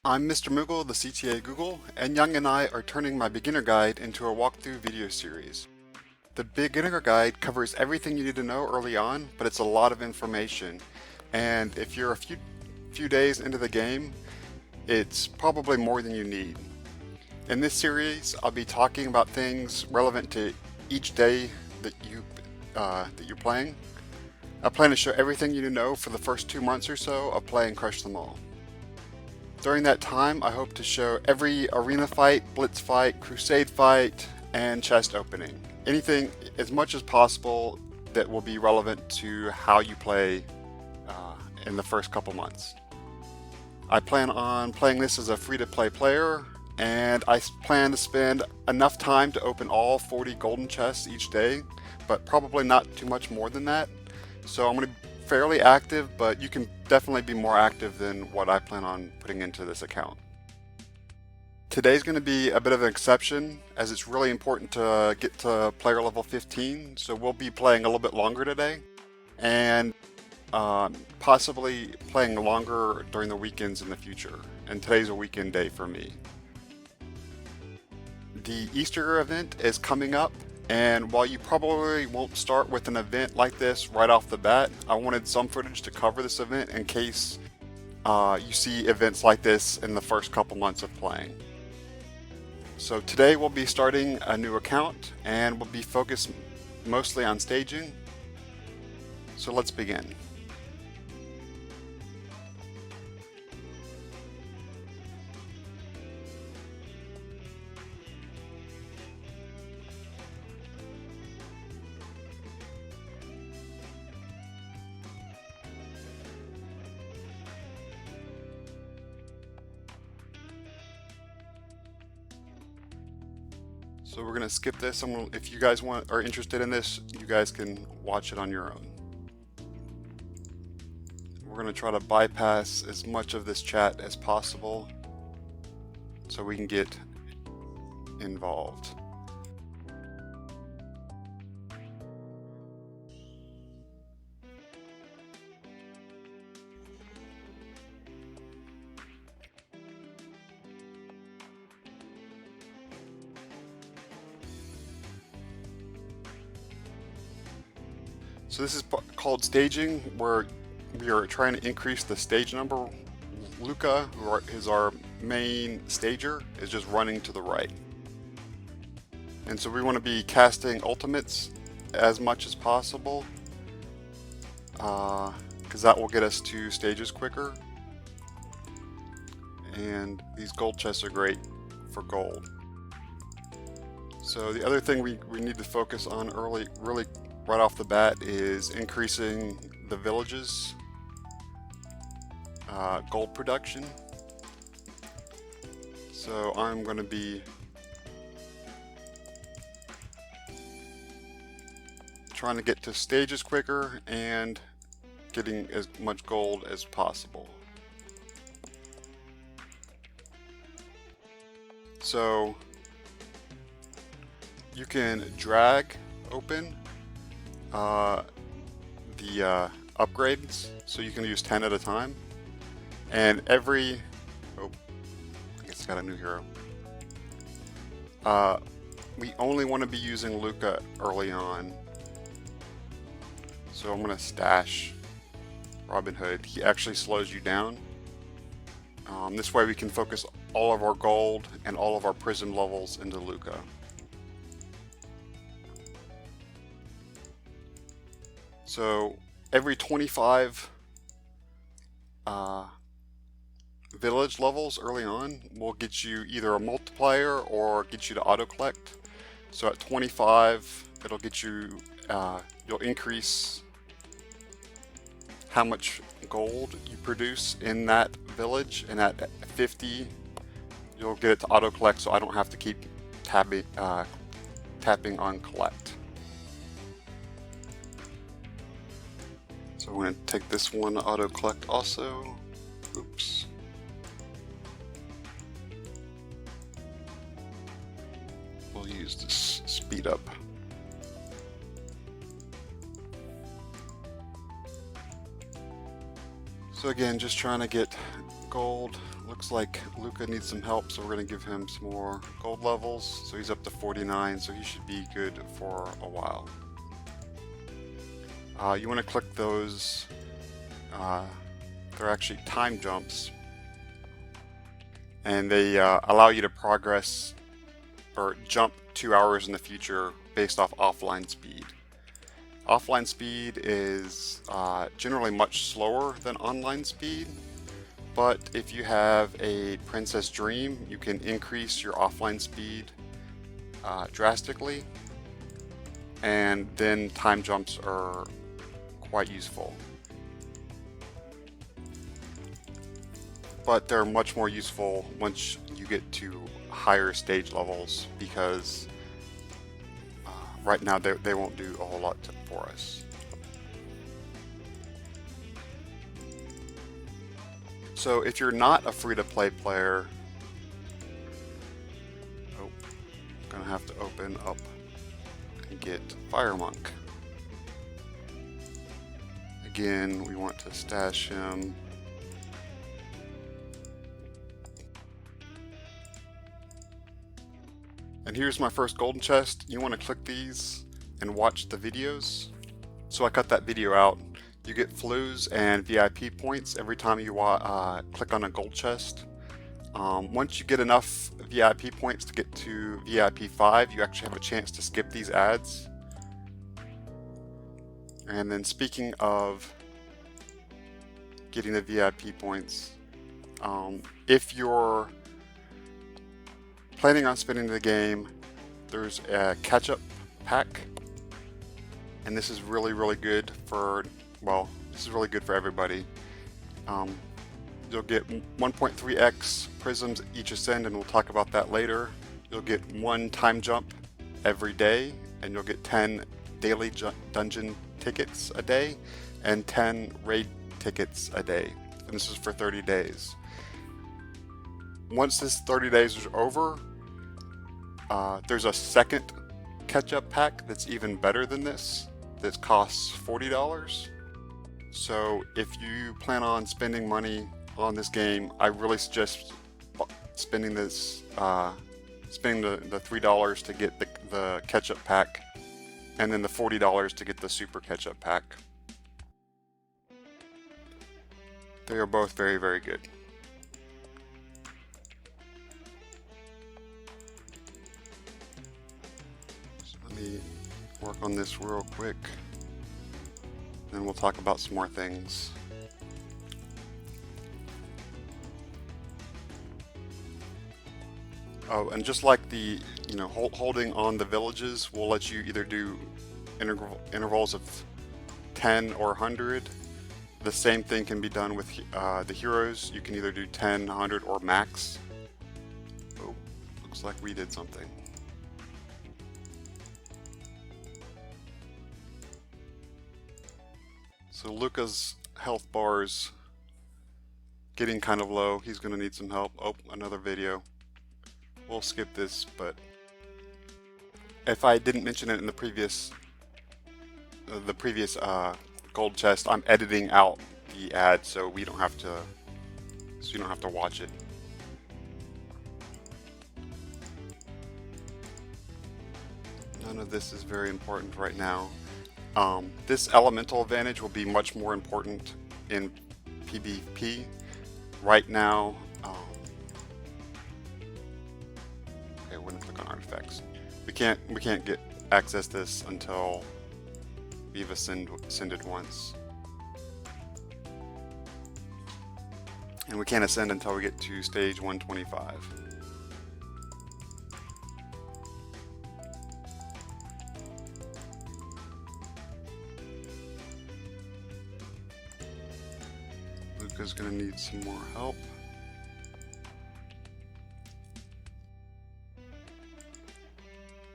I'm MrMoogle, the CTA Google, and Young and I are turning my beginner guide into a walkthrough video series. The beginner guide covers everything you need to know early on, but it's a lot of information. And if you're a few days into the game, it's probably more than you need. In this series, I'll be talking about things relevant to each day that you're playing. I plan to show everything you need to know for the first 2 months or so of playing Crush Them All. During that time, I hope to show every arena fight, blitz fight, crusade fight, and chest opening. Anything as much as possible that will be relevant to how you play in the first couple months. I plan on playing this as a free-to-play player, and I plan to spend enough time to open all 40 golden chests each day, but probably not too much more than that. So I'm going to be fairly active, but you can definitely be more active than what I plan on putting into this account. Today's going to be a bit of an exception, as it's really important to get to player level 15, so we'll be playing a little bit longer today, and possibly playing longer during the weekends in the future, and today's a weekend day for me. The Easter event is coming up, and while you probably won't start with an event like this right off the bat, I wanted some footage to cover this event in case you see events like this in the first couple months of playing. So today we'll be starting a new account, and we'll be focused mostly on staging. So let's begin. So we're going to skip this. If you guys are interested in this, you guys can watch it on your own. We're going to try to bypass as much of this chat as possible so we can get involved. So this is called staging, where we are trying to increase the stage number. Luca, who is our main stager, is just running to the right. And so we want to be casting ultimates as much as possible, because that will get us to stages quicker. And these gold chests are great for gold. So the other thing we need to focus on really right off the bat is increasing the villages gold production. So I'm going to be trying to get to stages quicker and getting as much gold as possible. So you can drag open the upgrades, so you can use 10 at a time, and I guess I got a new hero. We only want to be using Luca early on, so I'm going to stash Robin Hood. He actually slows you down. This way we can focus all of our gold and all of our prism levels into Luca. So every 25 village levels early on will get you either a multiplier or get you to auto collect. So at 25 it'll get you, you'll increase how much gold you produce in that village, and at 50 you'll get it to auto collect, so I don't have to keep tapping on collect. So I'm going to take this one to auto collect also. Oops. We'll use this speed up. So again, just trying to get gold. Looks like Luca needs some help, so we're going to give him some more gold levels. So he's up to 49, so he should be good for a while. You want to click those, they're actually time jumps, and they allow you to progress or jump 2 hours in the future based off offline speed. Offline speed is generally much slower than online speed, but if you have a Princess Dream, you can increase your offline speed drastically, and then time jumps are quite useful. But they're much more useful once you get to higher stage levels, because right now they won't do a whole lot for us. So if you're not a free-to-play player, I'm gonna have to open up and get Fire Monk. Again, we want to stash him. And here's my first golden chest. You want to click these and watch the videos. So I cut that video out. You get flues and VIP points every time you click on a gold chest. Once you get enough VIP points to get to VIP 5, you actually have a chance to skip these ads. And then speaking of getting the VIP points, if you're planning on spending the game, there's a catch-up pack, and this is really good for, well, this is really good for everybody. You'll get 1.3x prisms each ascend, and we'll talk about that later. You'll get 1 time jump every day, and you'll get 10 daily dungeon tickets a day and 10 raid tickets a day, and this is for 30 days. Once this 30 days is over, there's a second catch-up pack that's even better than this, that costs $40. So if you plan on spending money on this game, I really suggest spending this, spending the $3 to get the catch-up pack, and then the $40 to get the super catch-up pack. They are both very good. So let me work on this real quick, then we'll talk about some more things. Oh, and just like the, holding on the villages will let you either do intervals of 10 or 100. The same thing can be done with the heroes. You can either do 10, 100, or max. Oh, looks like we did something. So Luca's health bar's getting kind of low. He's going to need some help. Oh, another video. We'll skip this, but if I didn't mention it in the previous gold chest, I'm editing out the ad so you don't have to watch it. None of this is very important right now. This elemental advantage will be much more important in PvP. Right now, okay, we're gonna click on artifacts. We can't get access this until we've ascended once, and we can't ascend until we get to stage 125. Luca's gonna need some more help.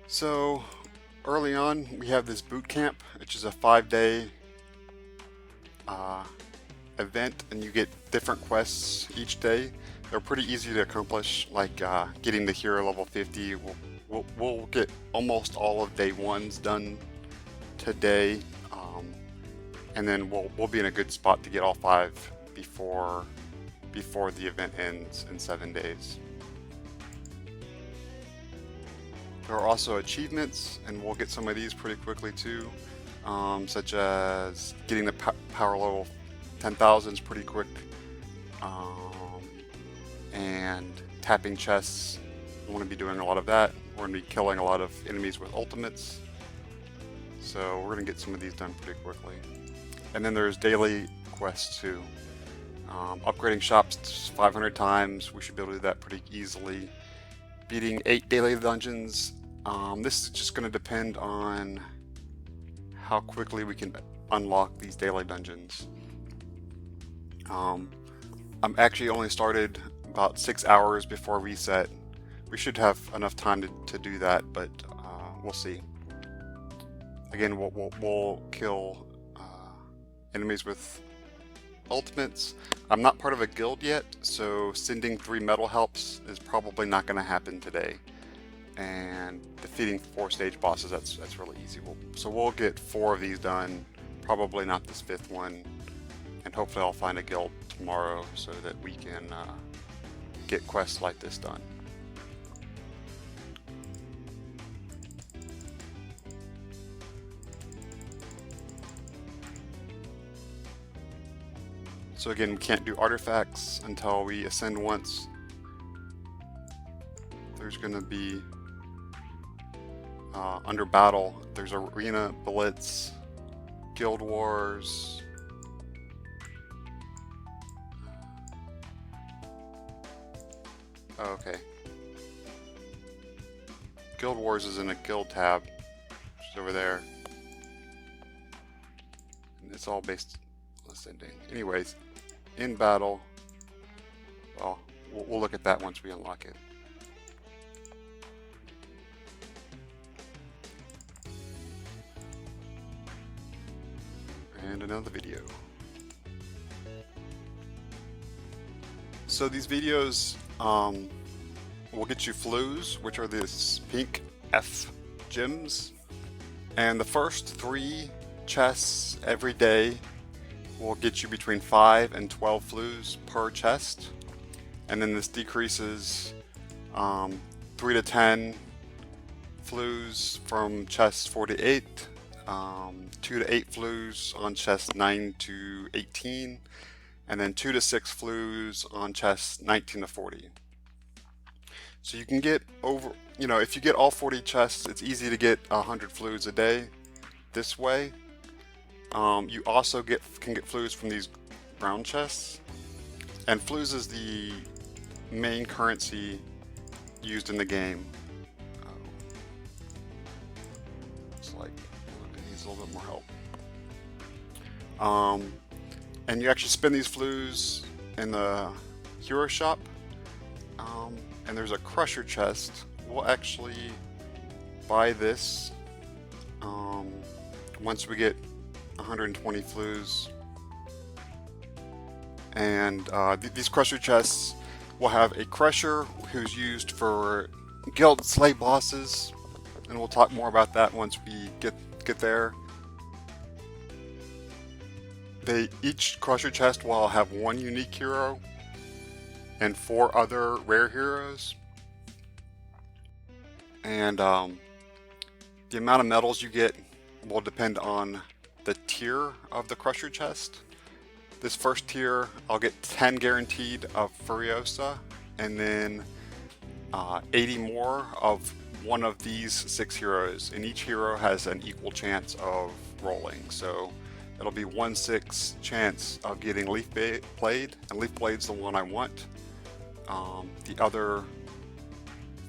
So early on, we have this boot camp, which is a 5-day event, and you get different quests each day. They're pretty easy to accomplish, like getting the hero level 50. We'll get almost all of day 1s done today, and then we'll be in a good spot to get all 5 before before the event ends in 7 days. There are also achievements, and we'll get some of these pretty quickly too, such as getting the power level 10,000s pretty quick, and tapping chests. We want to be doing a lot of that. We're going to be killing a lot of enemies with ultimates, so we're going to get some of these done pretty quickly. And then there's daily quests too. Upgrading shops 500 times, we should be able to do that pretty easily. Beating 8 daily dungeons. This is just going to depend on how quickly we can unlock these daily dungeons. I'm actually only started about 6 hours before reset. We should have enough time to do that, but we'll see. Again, we'll kill enemies with ultimates. I'm not part of a guild yet, so sending 3 metal helps is probably not going to happen today. And defeating 4 stage bosses, that's really easy. So we'll get 4 of these done, probably not this 5th one, and hopefully I'll find a guild tomorrow so that we can get quests like this done. So again, we can't do artifacts until we ascend once. There's going to be under battle, there's arena, blitz, guild wars, okay. Guild wars is in a guild tab, which is over there. And it's all based on ascending. Anyways, in battle, well, we'll look at that once we unlock it. And another video. So these videos will get you flues, which are these pink F gems, and the first 3 chests every day will get you between 5 and 12 flues per chest, and then this decreases 3 to 10 flues from chest 4 to 8, 2 to 8 flues on chest 9 to 18, and then 2 to 6 flues on chest 19 to 40. So you can get over, if you get all 40 chests, it's easy to get 100 flues a day this way. You also can get flues from these brown chests, and flues is the main currency used in the game. It's like it needs a little bit more help. And you actually spend these flues in the hero shop, and there's a crusher chest. We'll actually buy this once we get 120 flues, and these crusher chests will have a crusher who's used for guild slay bosses, and we'll talk more about that once we get there. Each crusher chest will have 1 unique hero and 4 other rare heroes, and the amount of medals you get will depend on the tier of the crusher chest. This first tier, I'll get 10 guaranteed of Furiosa, and then 80 more of one of these 6 heroes, and each hero has an equal chance of rolling. So it'll be 1/6 chance of getting Leaf Blade, and Leaf Blade's the one I want. The other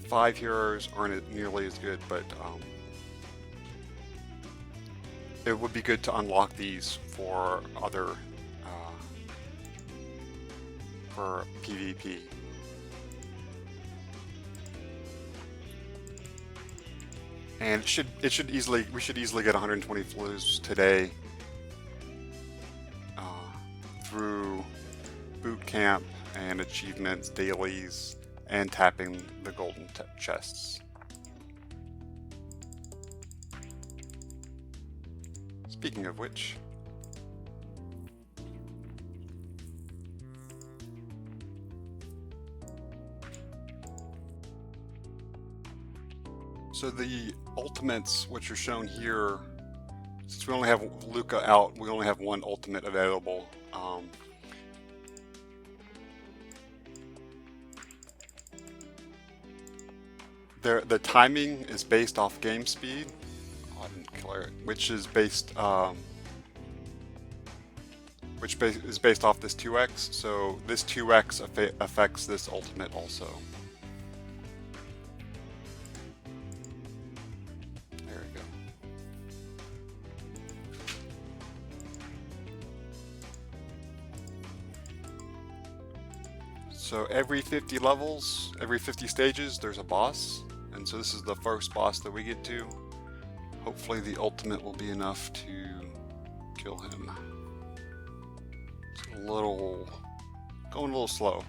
5 heroes aren't nearly as good, but it would be good to unlock these for other for PvP. And we should easily get 120 flues today through boot camp and achievements, dailies, and tapping the golden chests. Speaking of which, So the ultimates, which are shown here, since we only have Luca out, we only have one ultimate available. The timing is based off game speed. Oh, I didn't clear it. Which is based off this 2x. So this 2x affects this ultimate also. There we go. So every 50 levels, every 50 stages, there's a boss. And so this is the first boss that we get to. Hopefully the ultimate will be enough to kill him. It's going a little slow.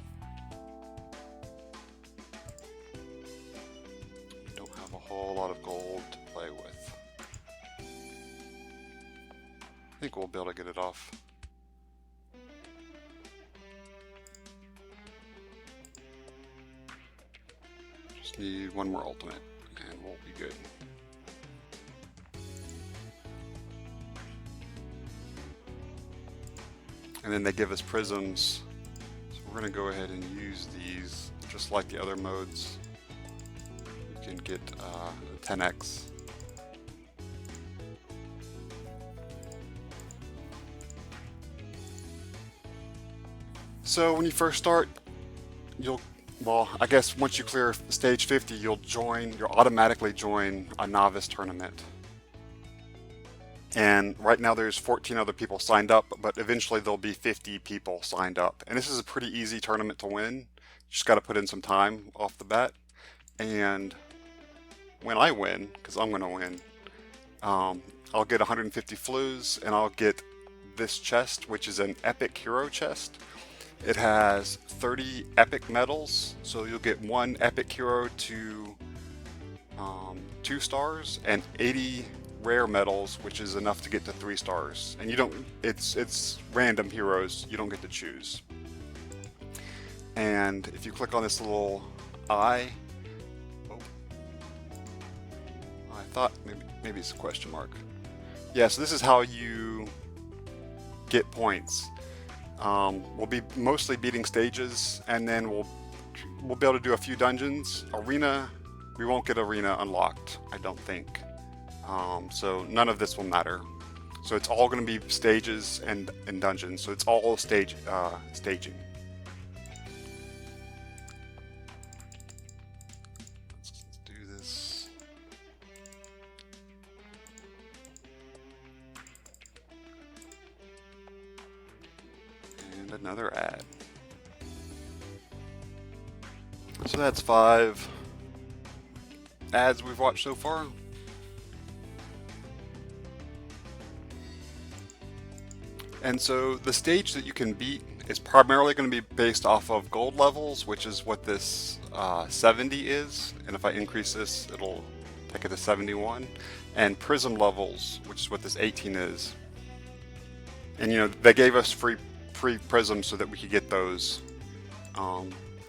Don't have a whole lot of gold to play with. I think we'll be able to get it off. Just need one more ultimate and we'll be good. And then they give us prisms, so we're going to go ahead and use these just like the other modes. You can get 10x. So when you first start, well, I guess once you clear stage 50, you'll automatically join a novice tournament. And right now there's 14 other people signed up, but eventually there'll be 50 people signed up. And this is a pretty easy tournament to win. You just got to put in some time off the bat. And when I win, because I'm going to win, I'll get 150 flues and I'll get this chest, which is an epic hero chest. It has 30 epic medals, so you'll get one epic hero to 2 stars and 80 rare medals, which is enough to get to 3 stars. And you don't, it's random heroes, you don't get to choose. And if you click on this little eye, I thought maybe it's a question mark. Yeah, so this is how you get points. We'll be mostly beating stages, and then we'll be able to do a few dungeons. Arena, we won't get arena unlocked, I don't think. So none of this will matter. So it's all going to be stages and dungeons. So it's all staging. Let's do this. And another ad. So that's 5 ads we've watched so far. And so the stage that you can beat is primarily going to be based off of gold levels, which is what this 70 is. And if I increase this, it'll take it to 71. And prism levels, which is what this 18 is. And you know, they gave us free prisms so that we could get those.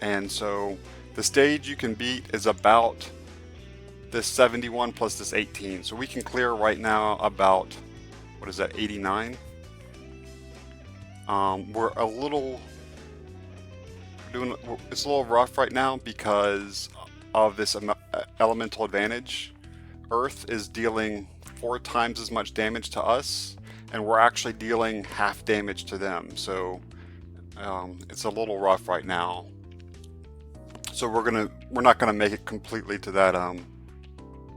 And so the stage you can beat is about this 71 plus this 18. So we can clear right now about, what is that, 89? We're a little it's a little rough right now because of this elemental advantage. Earth is dealing 4 times as much damage to us, and we're actually dealing half damage to them. So it's a little rough right now. So we're not gonna make it completely to that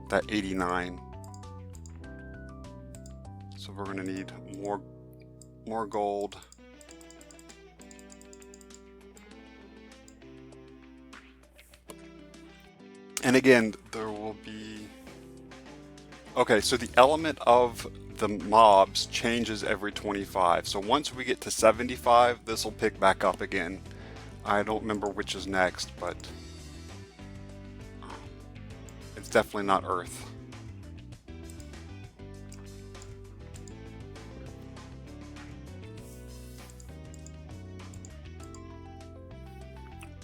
that 89. So we're gonna need more gold. And again, there will be... Okay, so the element of the mobs changes every 25. So once we get to 75, this will pick back up again. I don't remember which is next, but it's definitely not Earth.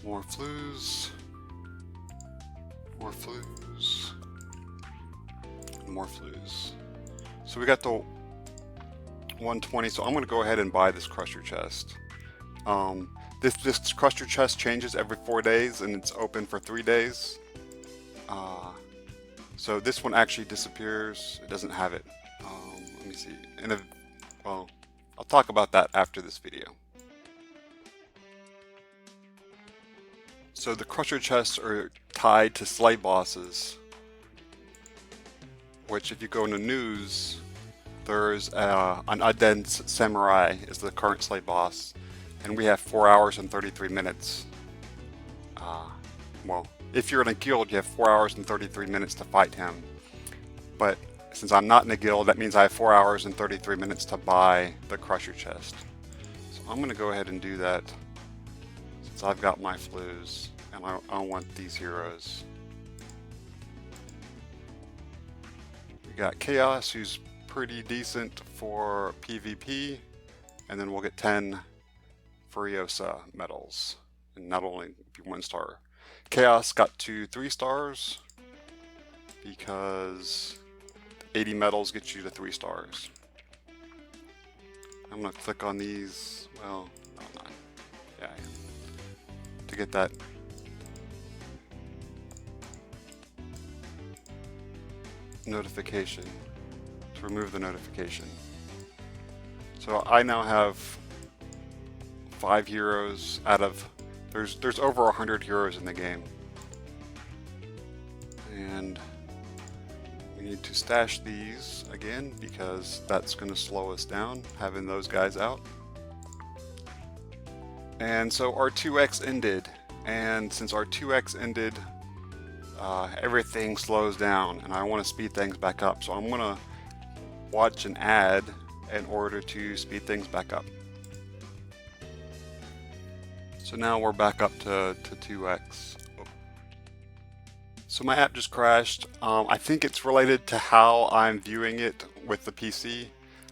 More flues. More flues. More flues. So we got the 120, so I'm going to go ahead and buy this crusher chest. This crusher chest changes every 4 days and it's open for 3 days. So this one actually disappears. It doesn't have it. Let me see. Well, I'll talk about that after this video. So the crusher chests are tied to slay bosses, which if you go into news, there's an undead samurai is the current slay boss, and we have 4 hours and 33 minutes. Well, if you're in a guild, you have 4 hours and 33 minutes to fight him. But since I'm not in a guild, that means I have 4 hours and 33 minutes to buy the crusher chest. So I'm going to go ahead and do that since I've got my flues and I don't want these heroes. We got Chaos, who's pretty decent for PvP, and then we'll get 10 Furiosa medals, and not only be 1 star. Chaos got to 3 stars because 80 medals get you to 3 stars. I'm gonna click on these. Well, no, not. Yeah, to get that. Notification, to remove the notification. So I now have 5 heroes out of there's over 100 heroes in the game, and we need to stash these again because that's going to slow us down having those guys out. And so our 2x ended, and since our 2x ended, everything slows down, and I want to speed things back up, so I'm gonna watch an ad in order to speed things back up. So now we're back up to 2x. Oh. So my app just crashed. I think it's related to how I'm viewing it with the PC.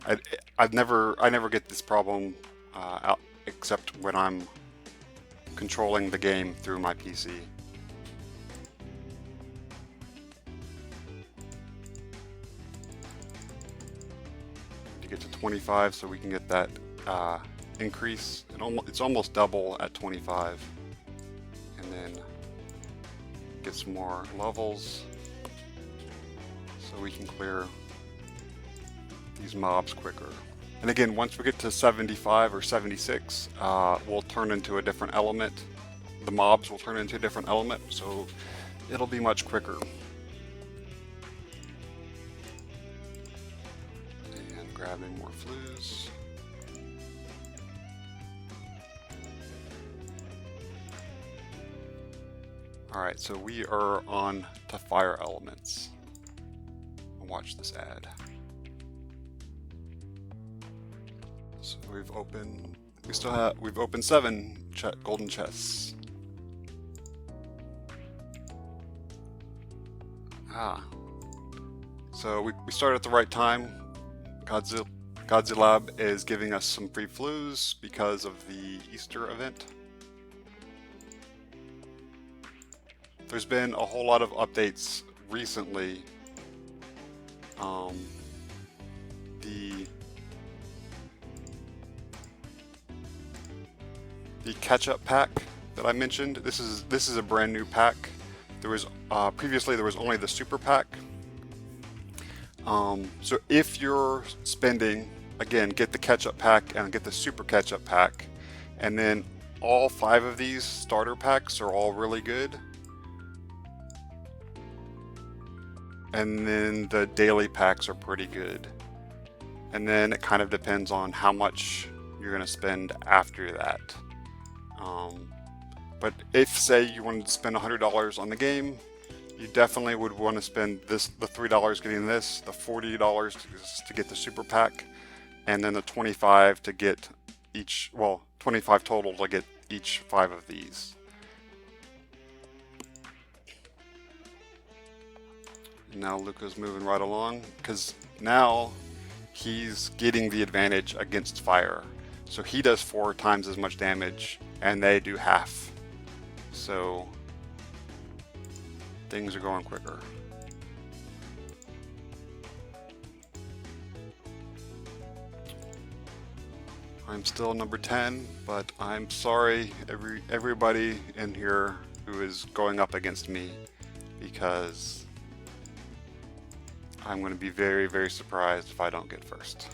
I never get this problem out except when I'm controlling the game through my PC. Get to 25 so we can get that increase. It's almost double at 25, and then get some more levels so we can clear these mobs quicker. And again, once we get to 75 or 76, we'll turn into a different element. The mobs will turn into a different element, so it'll be much quicker. Grabbing more flues. Alright, so we are on to fire elements. Watch this ad. So we've opened 7 golden chests. So we started at the right time. Godzilla is giving us some free flues because of the Easter event. There's been a whole lot of updates recently. The catch-up pack that I mentioned. This is a brand new pack. There was previously there was only the super pack. So if you're spending, again, get the catch-up pack and get the super catch-up pack, and then all 5 of these starter packs are all really good. And then the daily packs are pretty good. And then it kind of depends on how much you're going to spend after that. But if, say, you wanted to spend $100 on the game, you definitely would want to spend the $3 getting this, the $40 to get the super pack, and then the $25 to get each, well, $25 total to get each 5 of these. And now Luca's moving right along, because now he's getting the advantage against fire. So he does 4 times as much damage, and they do half. So things are going quicker. I'm still number 10, but I'm sorry everybody in here who is going up against me, because I'm going to be very, very surprised if I don't get first.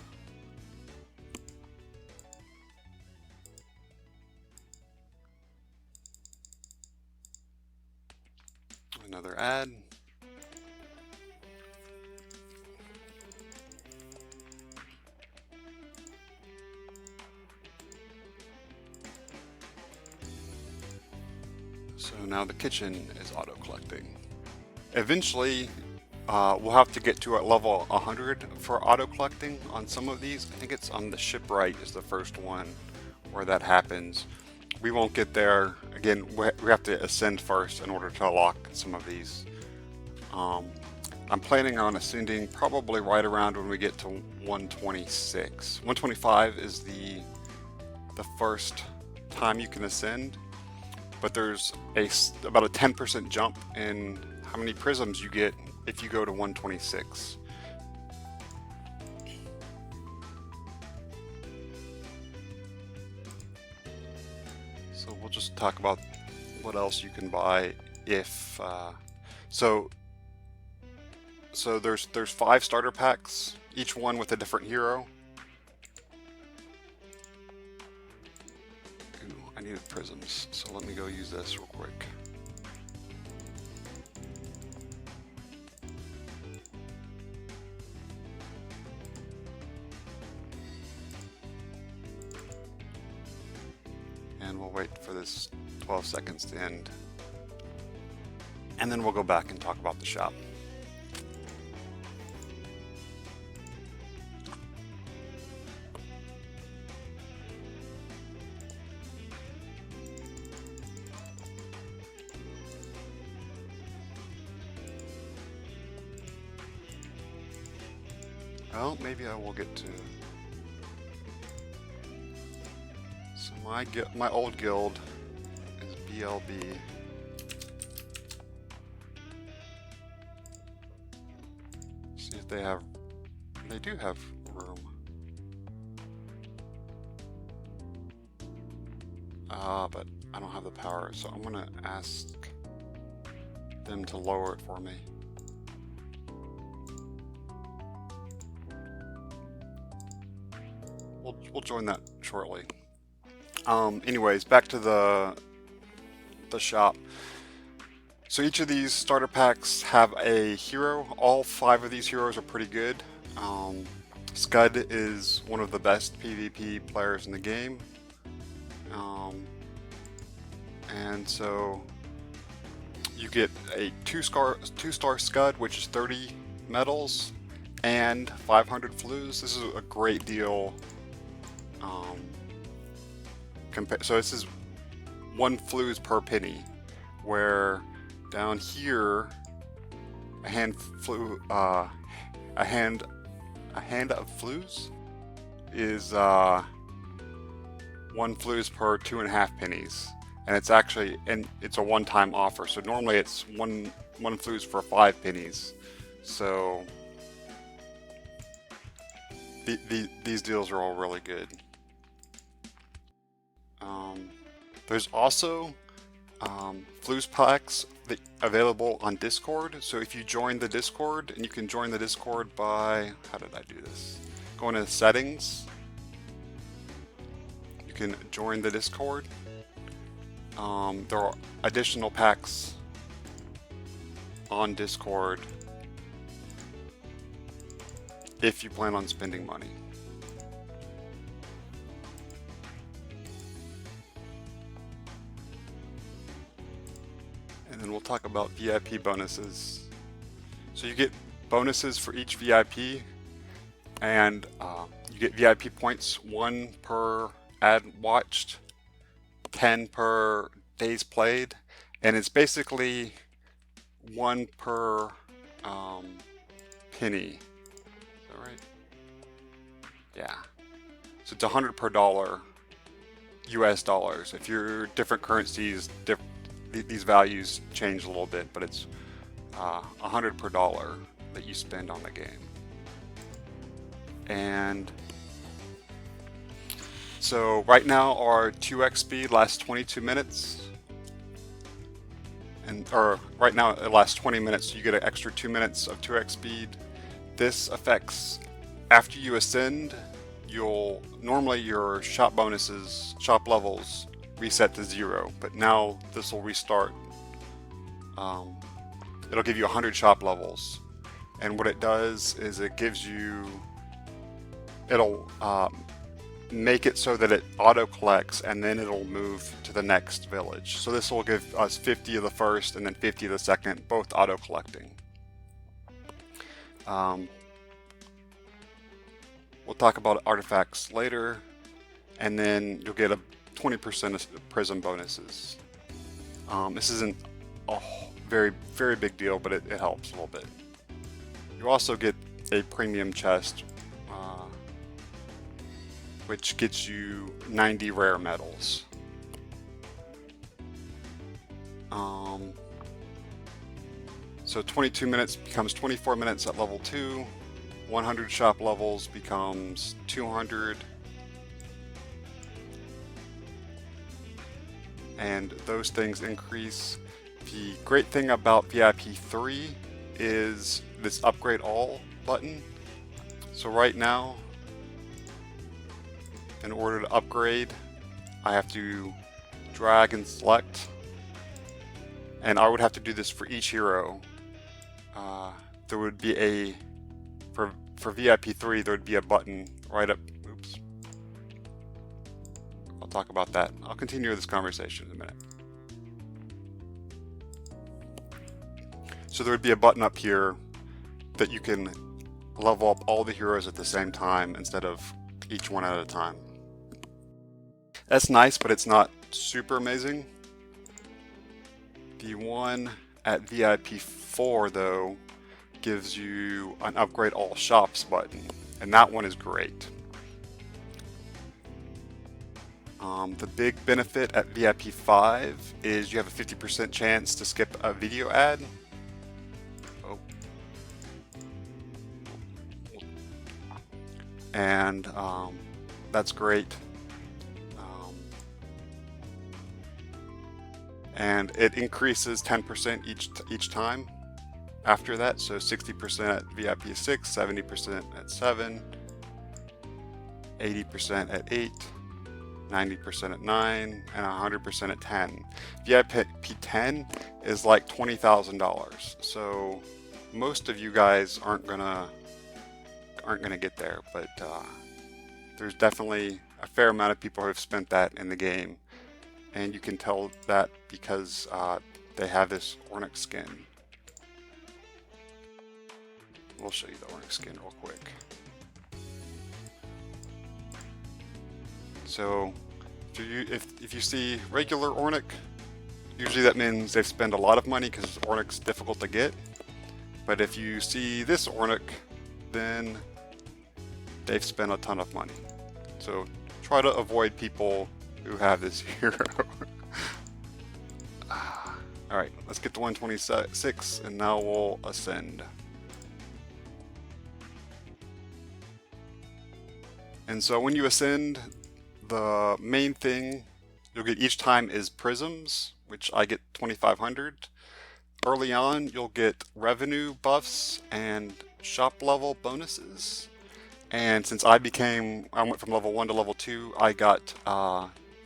Another ad. So now the kitchen is auto collecting. Eventually, we'll have to get to a level 100 for auto collecting on some of these. I think it's on the shipwright is the first one where that happens. We won't get there. Again, we have to ascend first in order to unlock some of these. I'm planning on ascending probably right around when we get to 126. 125 is the first time you can ascend, but there's about a 10% jump in how many prisms you get if you go to 126. So we'll just talk about what else you can buy if so there's 5 starter packs, each one with a different hero. Ooh, I needed prisms, so let me go use this real quick. And we'll wait for this 12 seconds to end. And then we'll go back and talk about the shop. Well, maybe I will get to. So my old guild is BLB. See if they have. They do have room. But I don't have the power, so I'm gonna ask them to lower it for me. We'll join that shortly. Anyways, back to the shop. So each of these starter packs have a hero. All 5 of these heroes are pretty good. Scud is one of the best PvP players in the game. And so you get a 2-star Scud, which is 30 medals and 500 flues. This is a great deal. So this is 1 flues per penny, where down here a hand of flues is 1 flues per 2.5 pennies, and it's actually it's a one-time offer. So normally it's one flues for 5 pennies. So these deals are all really good. There's also flues packs available on Discord. So if you join the Discord, and you can join the Discord by, how did I do this? Going to settings, you can join the Discord. There are additional packs on Discord if you plan on spending money. And then we'll talk about VIP bonuses. So you get bonuses for each VIP, and you get VIP points, 1 per ad watched, 10 per days played, and it's basically 1 per penny. Is that right? Yeah. So it's 100 per dollar, US dollars. If you're different currencies, these values change a little bit, but it's 100 per dollar that you spend on the game. And So right now our 2x speed lasts 22 minutes. Or right now it lasts 20 minutes, so you get an extra 2 minutes of 2x speed. This affects after you ascend. Normally your shop bonuses, shop levels reset to 0, but now this will restart. It'll give you 100 shop levels, and what it does is it'll make it so that it auto collects, and then it'll move to the next village. So this will give us 50 of the first and then 50 of the second, both auto collecting. We'll talk about artifacts later, and then you'll get a 20% of prism bonuses. This isn't a very, very big deal, but it helps a little bit. You also get a premium chest, which gets you 90 rare metals. So 22 minutes becomes 24 minutes at level 2. 100 shop levels becomes 200. And those things increase. The great thing about VIP 3 is this upgrade all button. So right now, in order to upgrade, I have to drag and select, and I would have to do this for each hero. There would be for VIP 3, there would be a button right up. Oops. I'll talk about that. I'll continue this conversation in a minute. So there would be a button up here that you can level up all the heroes at the same time instead of each one at a time. That's nice, but it's not super amazing. The one at VIP 4 though gives you an upgrade all shops button, and that one is great. The big benefit at VIP 5 is you have a 50% chance to skip a video ad. And that's great. And it increases 10% each time after that. So 60% at VIP 6, 70% at 7, 80% at 8, 90% at 9, and 100% at 10. VIP 10 is like $20,000. So most of you guys aren't gonna get there, but there's definitely a fair amount of people who have spent that in the game, and you can tell that because they have this Onyx skin. We'll show you the Onyx skin real quick. So if you see regular Onyx, usually that means they've spent a lot of money because Onyx is difficult to get. But if you see this Onyx, then they've spent a ton of money. So try to avoid people who have this hero. Alright, let's get to 126, and now we'll ascend. And so when you ascend, the main thing you'll get each time is prisms, which I get 2,500. Early on, you'll get revenue buffs and shop level bonuses. And since I went from level 1 to level 2, I got,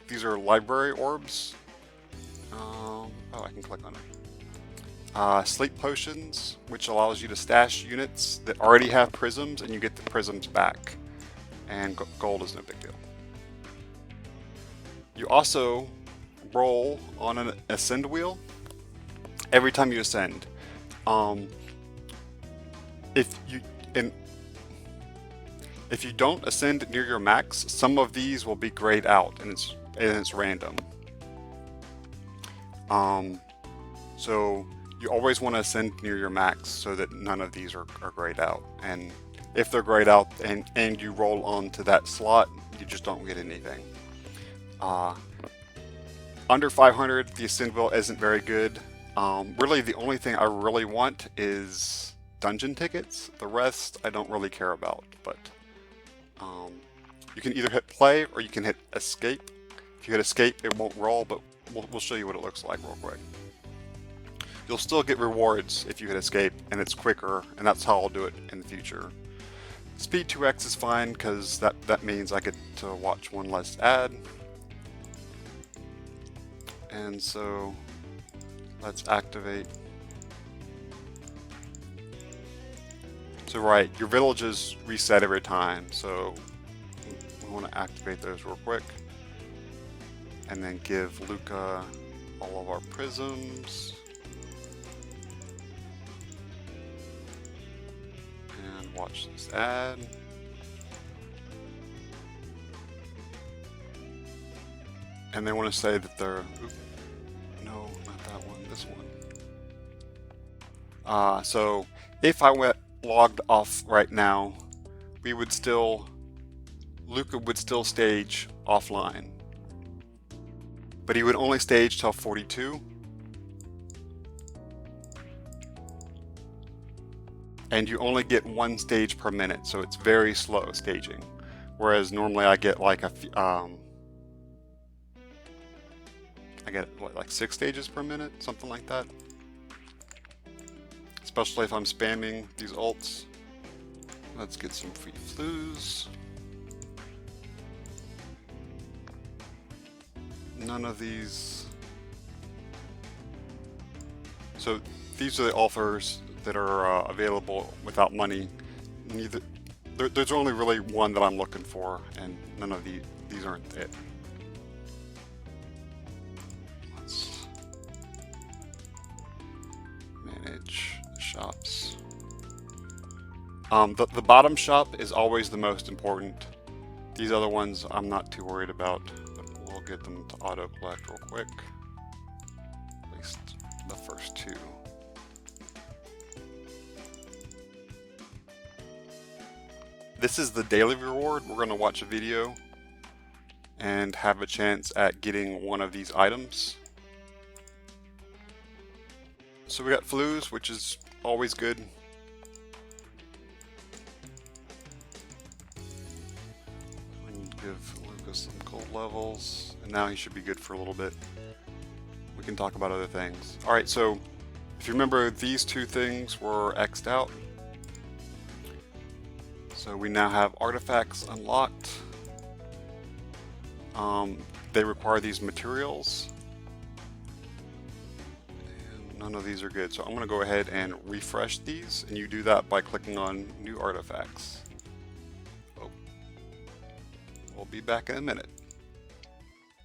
these are library orbs. I can click on it. Sleep potions, which allows you to stash units that already have prisms, and you get the prisms back. And gold is no big deal. You also roll on an ascend wheel every time you ascend. If you don't ascend near your max, some of these will be grayed out, and it's random. So you always want to ascend near your max so that none of these are grayed out. And if they're grayed out and you roll onto that slot, you just don't get anything. Under 500, the ascend wheel isn't very good. Really, the only thing I really want is dungeon tickets. The rest I don't really care about, but You can either hit play or you can hit escape. If you hit escape, it won't roll, but we'll show you what it looks like real quick. You'll still get rewards if you hit escape, and it's quicker, and that's how I'll do it in the future. Speed 2x is fine because that means I get to watch one less ad. And so let's activate. So right, your villages reset every time, so we want to activate those real quick. And then give Luca all of our prisms. And watch this ad. And they want to say that they're, no, not that one, this one. So if I logged off right now, Luca would still stage offline. But he would only stage till 42. And you only get one stage per minute, so it's very slow staging. Whereas normally I get like like 6 stages per minute, something like that. Especially if I'm spamming these ults. Let's get some free flues. None of these. So these are the offers that are available without money. There's only really one that I'm looking for, and none of these aren't it. Let's manage the shops. The bottom shop is always the most important. These other ones I'm not too worried about. We'll get them to auto collect real quick. At least the first two. This is the daily reward. We're going to watch a video and have a chance at getting one of these items. So we got flues, which is always good. Give Lucas some gold levels, and now he should be good for a little bit. We can talk about other things. Alright, so if you remember, these two things were X'd out. So we now have artifacts unlocked. They require these materials. And none of these are good, so I'm going to go ahead and refresh these, and you do that by clicking on new artifacts. We'll be back in a minute.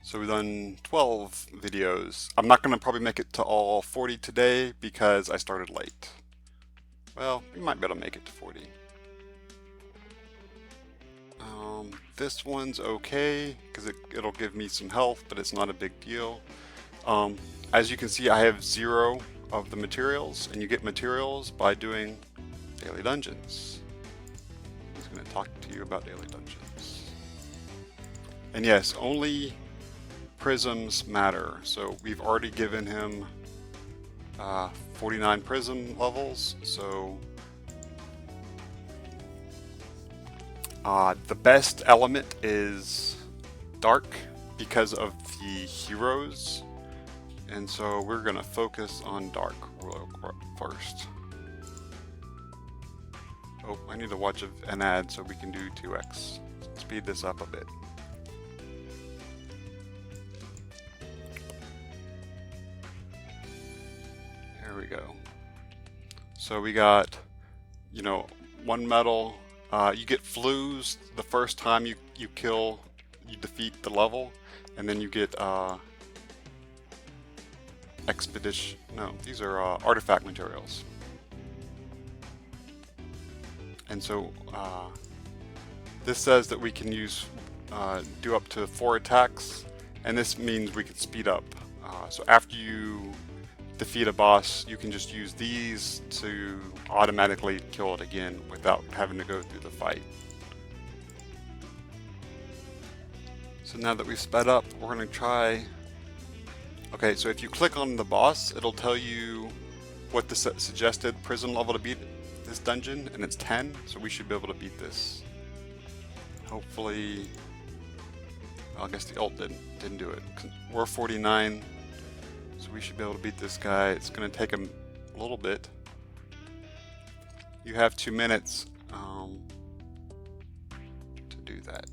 So we've done 12 videos. I'm not going to probably make it to all 40 today because I started late. Well, we might be able to make it to 40. This one's okay because it'll give me some health, but it's not a big deal. As you can see, I have 0 of the materials, and you get materials by doing daily dungeons. He's going to talk to you about daily dungeons. And yes, only prisms matter. So we've already given him 49 prism levels. So the best element is dark because of the heroes. And so we're going to focus on dark real first. Oh, I need to watch an ad so we can do 2x. Speed this up a bit. There we go. So we got, 1 medal. You get flues the first time you defeat the level, and then you get expedition. No, these are artifact materials. And so this says that we can do up to 4 attacks, and this means we can speed up. So after you defeat a boss, you can just use these to automatically kill it again without having to go through the fight. So now that we've sped up, we're going to try. Okay, so if you click on the boss, it'll tell you what the suggested prism level to beat this dungeon, and it's 10, so we should be able to beat this. Hopefully, well, I guess the ult didn't do it. We're 49, so we should be able to beat this guy. It's going to take him a little bit. You have 2 minutes to do that.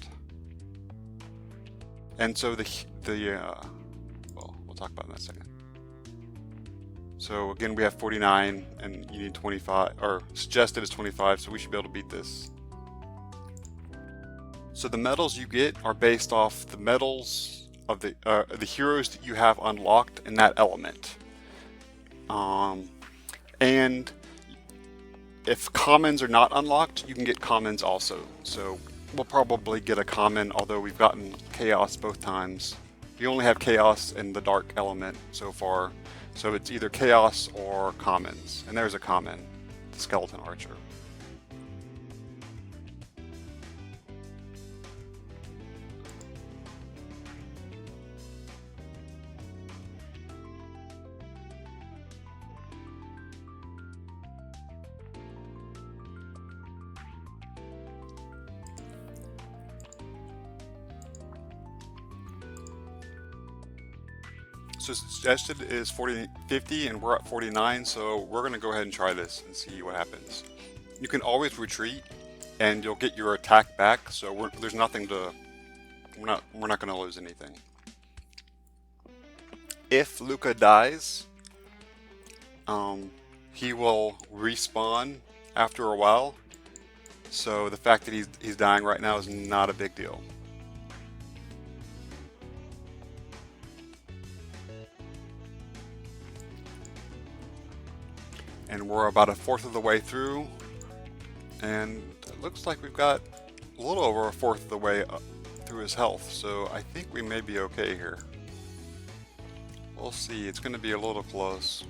And so well, we'll talk about it in a second. So again, we have 49, and you need 25, or suggested is 25, so we should be able to beat this. So the medals you get are based off the medals of the heroes that you have unlocked in that element. And if commons are not unlocked, you can get commons also. So we'll probably get a common, although we've gotten chaos both times. We only have chaos in the dark element so far, so it's either chaos or commons. And there's a common, the skeleton archer. So suggested is 50 and we're at 49, so we're going to go ahead and try this and see what happens. You can always retreat and you'll get your attack back, so there's nothing to, we're not going to lose anything. If Luca dies, he will respawn after a while, so the fact that he's dying right now is not a big deal. And we're about a fourth of the way through, and it looks like we've got a little over a fourth of the way through his health, so I think we may be okay here. We'll see, it's going to be a little close.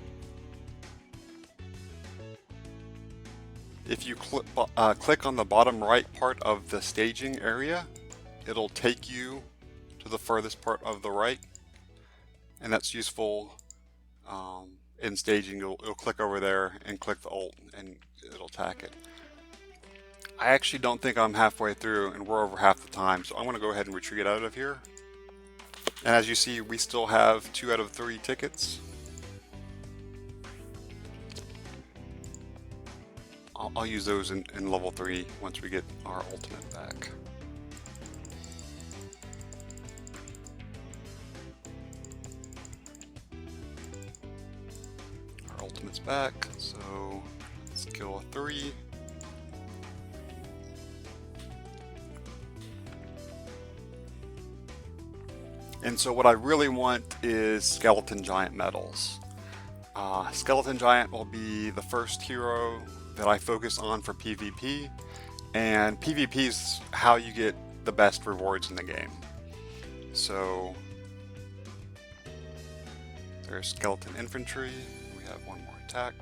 If you click on the bottom right part of the staging area, it'll take you to the furthest part of the right, and that's useful. In staging, you'll click over there and click the ult and it'll attack it. I actually don't think I'm halfway through and we're over half the time, so I'm going to go ahead and retreat out of here. And as you see, we still have 2 out of 3 tickets. I'll use those in level 3 once we get our ultimate back. Ultimate's back, so let's kill a 3. And so what I really want is Skeleton Giant medals. Skeleton Giant will be the first hero that I focus on for PvP, and PvP is how you get the best rewards in the game. So there's Skeleton Infantry. We have one more attack.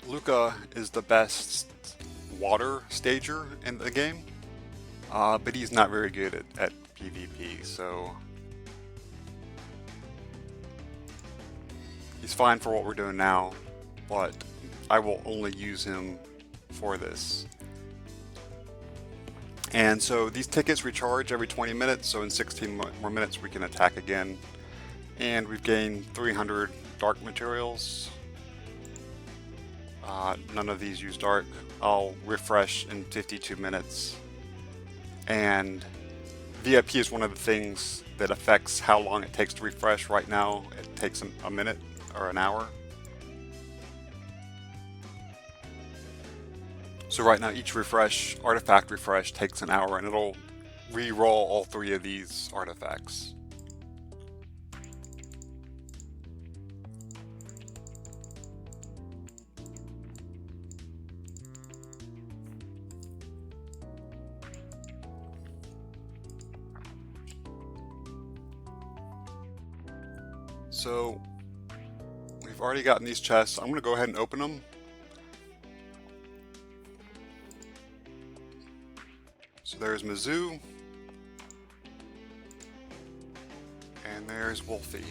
Luca is the best water stager in the game, but he's not very good at PvP, so he's fine for what we're doing now, but I will only use him for this. And so these tickets recharge every 20 minutes, so in 16 more minutes we can attack again. And we've gained 300 dark materials. None of these use dark. I'll refresh in 52 minutes. And VIP is one of the things that affects how long it takes to refresh. Right now it takes a minute or an hour. So right now each refresh, artifact refresh, takes an hour, and it'll re-roll all 3 of these artifacts. So we've already gotten these chests. I'm going to go ahead and open them. So there's Mizzou, and there's Wolfie.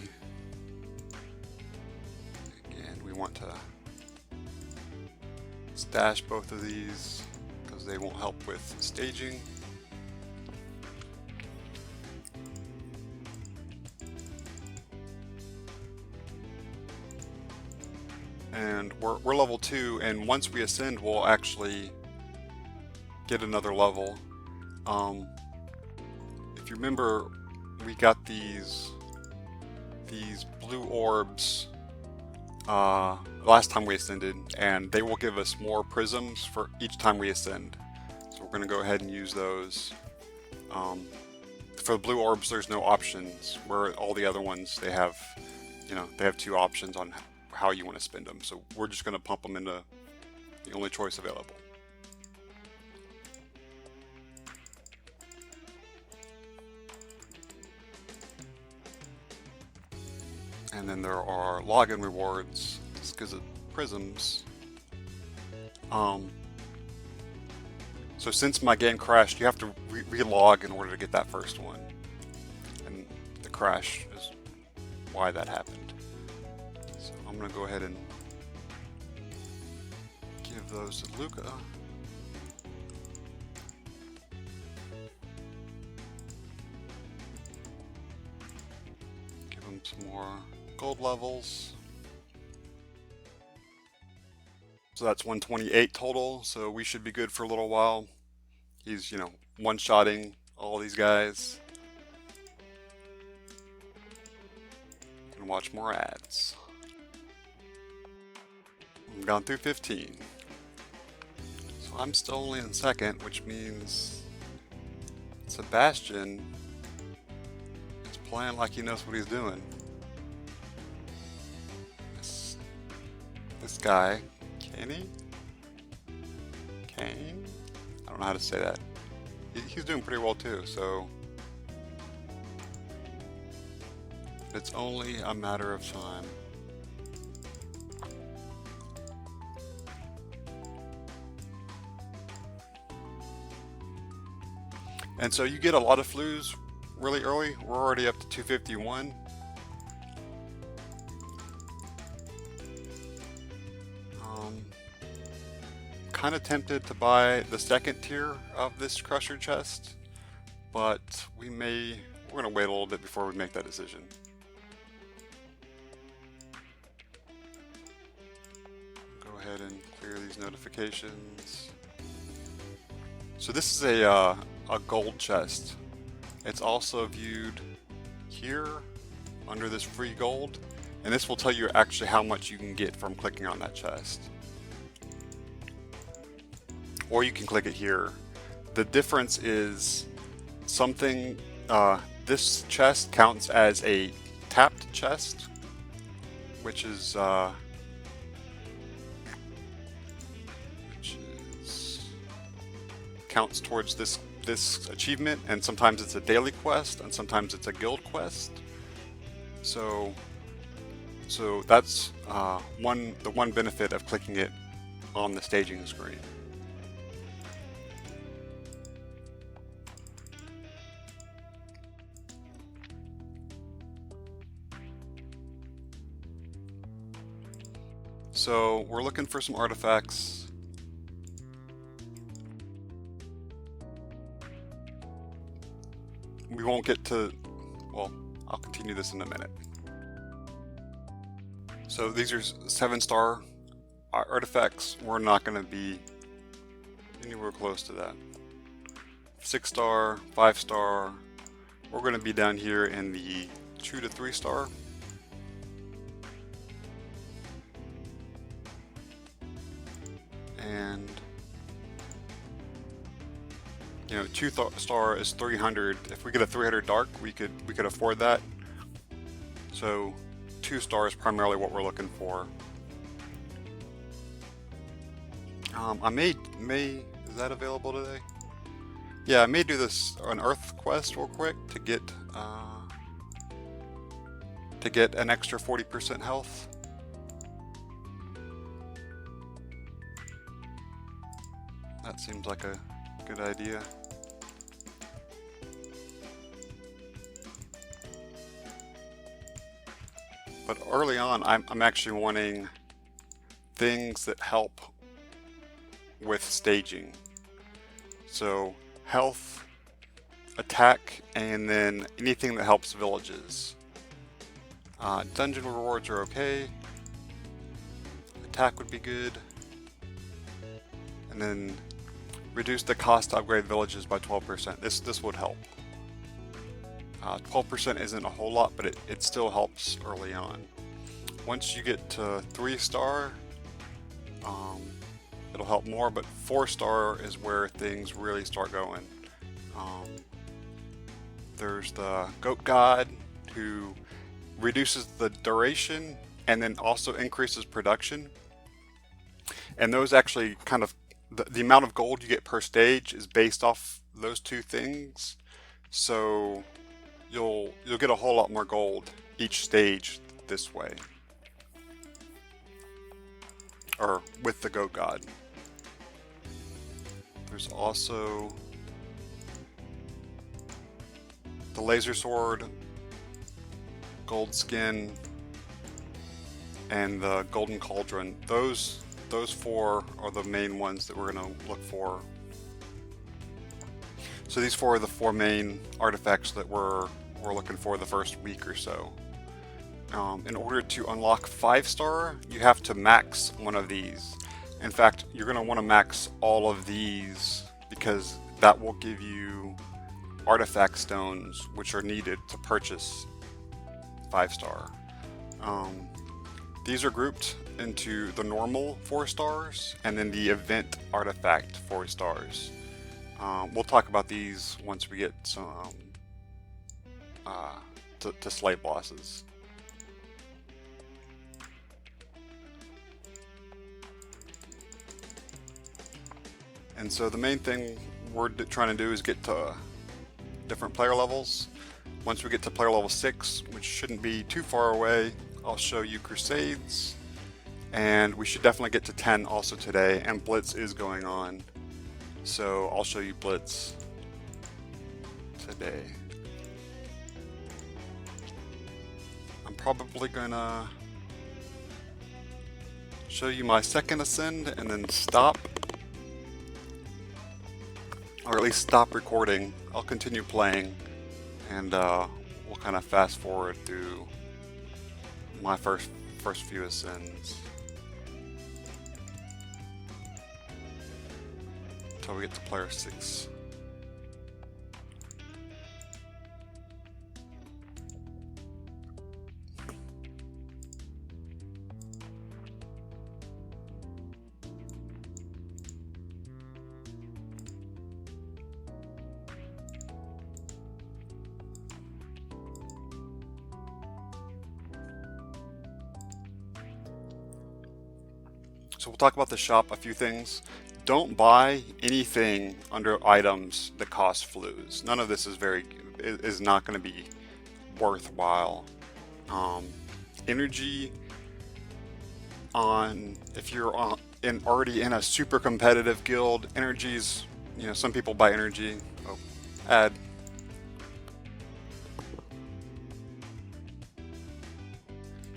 want to stash both of these because they won't help with staging. And we're level 2, and once we ascend, we'll actually get another level. If you remember, we got these blue orbs last time we ascended, and they will give us more prisms for each time we ascend. So we're going to go ahead and use those. For the blue orbs, there's no options, where all the other ones, they have 2 options on how you want to spend them. So we're just going to pump them into the only choice available. And then there are login rewards, just because of prisms. So since my game crashed, you have to re-log in order to get that first one. And the crash is why that happened. So I'm going to go ahead and give those to Luca. Give him some more gold levels. So that's 128 total, so we should be good for a little while. He's, one-shotting all these guys. You can watch more ads. I've gone through 15. So I'm still only in second, which means Sebastian is playing like he knows what he's doing. This guy, Kenny? Kane? I don't know how to say that. He's doing pretty well too, so it's only a matter of time. And so you get a lot of flues really early. We're already up to 251. Kind of tempted to buy the second tier of this crusher chest, but we're going to wait a little bit before we make that decision. Go ahead and clear these notifications. So this is a gold chest. It's also viewed here under this free gold, and this will tell you actually how much you can get from clicking on that chest. Or you can click it here. The difference is something, this chest counts as a tapped chest, which is counts towards this achievement, and sometimes it's a daily quest, and sometimes it's a guild quest. So that's the one benefit of clicking it on the staging screen. So we're looking for some artifacts. We won't get to, well, I'll continue this in a minute. So these are 7-star artifacts. We're not going to be anywhere close to that. 6-star, 5-star. We're going to be down here in the 2 to 3-star. And 2-star is 300. If we get a 300 dark, we could afford that. So 2-star is primarily what we're looking for. I may is that available today? Yeah, I may do this an Earth quest real quick to get an extra 40% health. That seems like a good idea. But early on, I'm actually wanting things that help with staging. So health, attack, and then anything that helps villages. Dungeon rewards are okay. Attack would be good. And then reduce the cost to upgrade villages by 12%. This would help. 12% isn't a whole lot, but it still helps early on. Once you get to 3-star, it'll help more, but 4-star is where things really start going. There's the Goat God, who reduces the duration and then also increases production. And those actually kind of, the amount of gold you get per stage is based off those two things. So you'll get a whole lot more gold each stage this way. Or with the Goat God. There's also the Laser Sword, Gold Skin, and the Golden Cauldron. Those 4 are the main ones that we're going to look for. So these 4 are the 4 main artifacts that we're looking for the first week or so. In order to unlock 5-star, you have to max one of these. In fact, you're going to want to max all of these because that will give you artifact stones, which are needed to purchase 5-star. These are grouped into the normal 4 stars and then the event artifact 4 stars. We'll talk about these once we get some to slay bosses. And so the main thing we're trying to do is get to different player levels. Once we get to player level 6, which shouldn't be too far away, I'll show you Crusades. And we should definitely get to 10 also today, and Blitz is going on. So I'll show you Blitz today. I'm probably gonna show you my second ascend and then stop. Or at least stop recording. I'll continue playing, and we'll kind of fast forward through my first few ascends until we get to player 6. So we'll talk about the shop, a few things. Don't buy anything under items that cost flues. None of this is not going to be worthwhile. Energy if you're already in a super competitive guild, energies, some people buy energy. Oh, ad.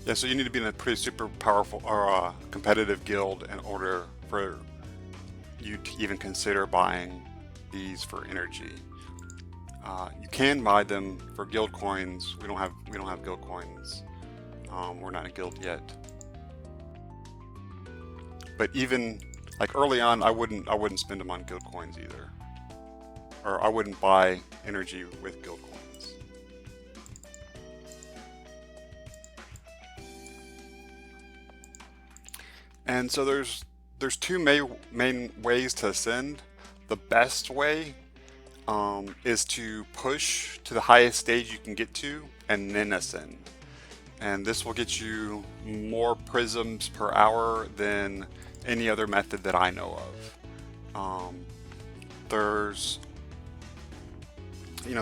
Yeah, so you need to be in a pretty super powerful or competitive guild in order for you to even consider buying these for energy. You can buy them for guild coins. We don't have guild coins. We're not a guild yet. But even like early on, I wouldn't spend them on guild coins either, or I wouldn't buy energy with guild coins. And so there's 2 main ways to ascend. The best way is to push to the highest stage you can get to and then ascend. And this will get you more prisms per hour than any other method that I know of. There's,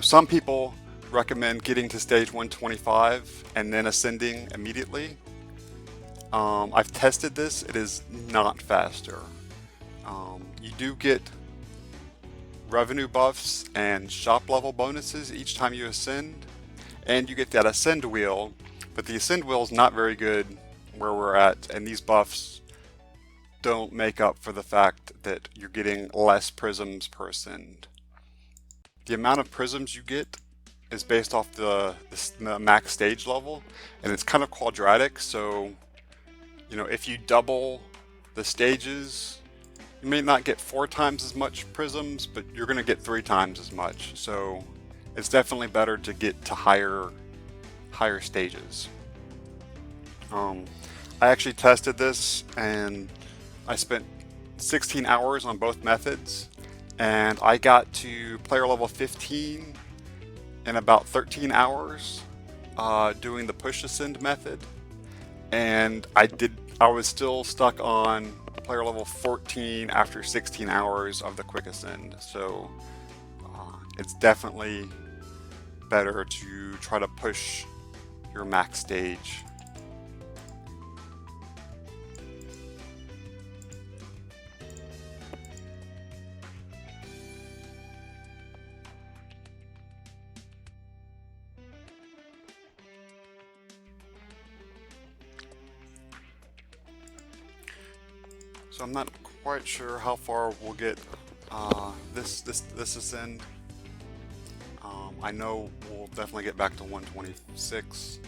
some people recommend getting to stage 125 and then ascending immediately. I've tested this. It is not faster. You do get revenue buffs and shop level bonuses each time you ascend, and you get that ascend wheel, but the ascend wheel is not very good where we're at, and these buffs don't make up for the fact that you're getting less prisms per ascend. The amount of prisms you get is based off the max stage level, and it's kind of quadratic, so if you double the stages, you may not get 4 times as much prisms, but you're going to get 3 times as much. So it's definitely better to get to higher stages. I actually tested this, and I spent 16 hours on both methods, and I got to player level 15 in about 13 hours doing the push ascend method, and I was still stuck on player level 14 after 16 hours of the quick ascend. So it's definitely better to try to push your max stage. So I'm not quite sure how far we'll get this ascend. I know we'll definitely get back to 126.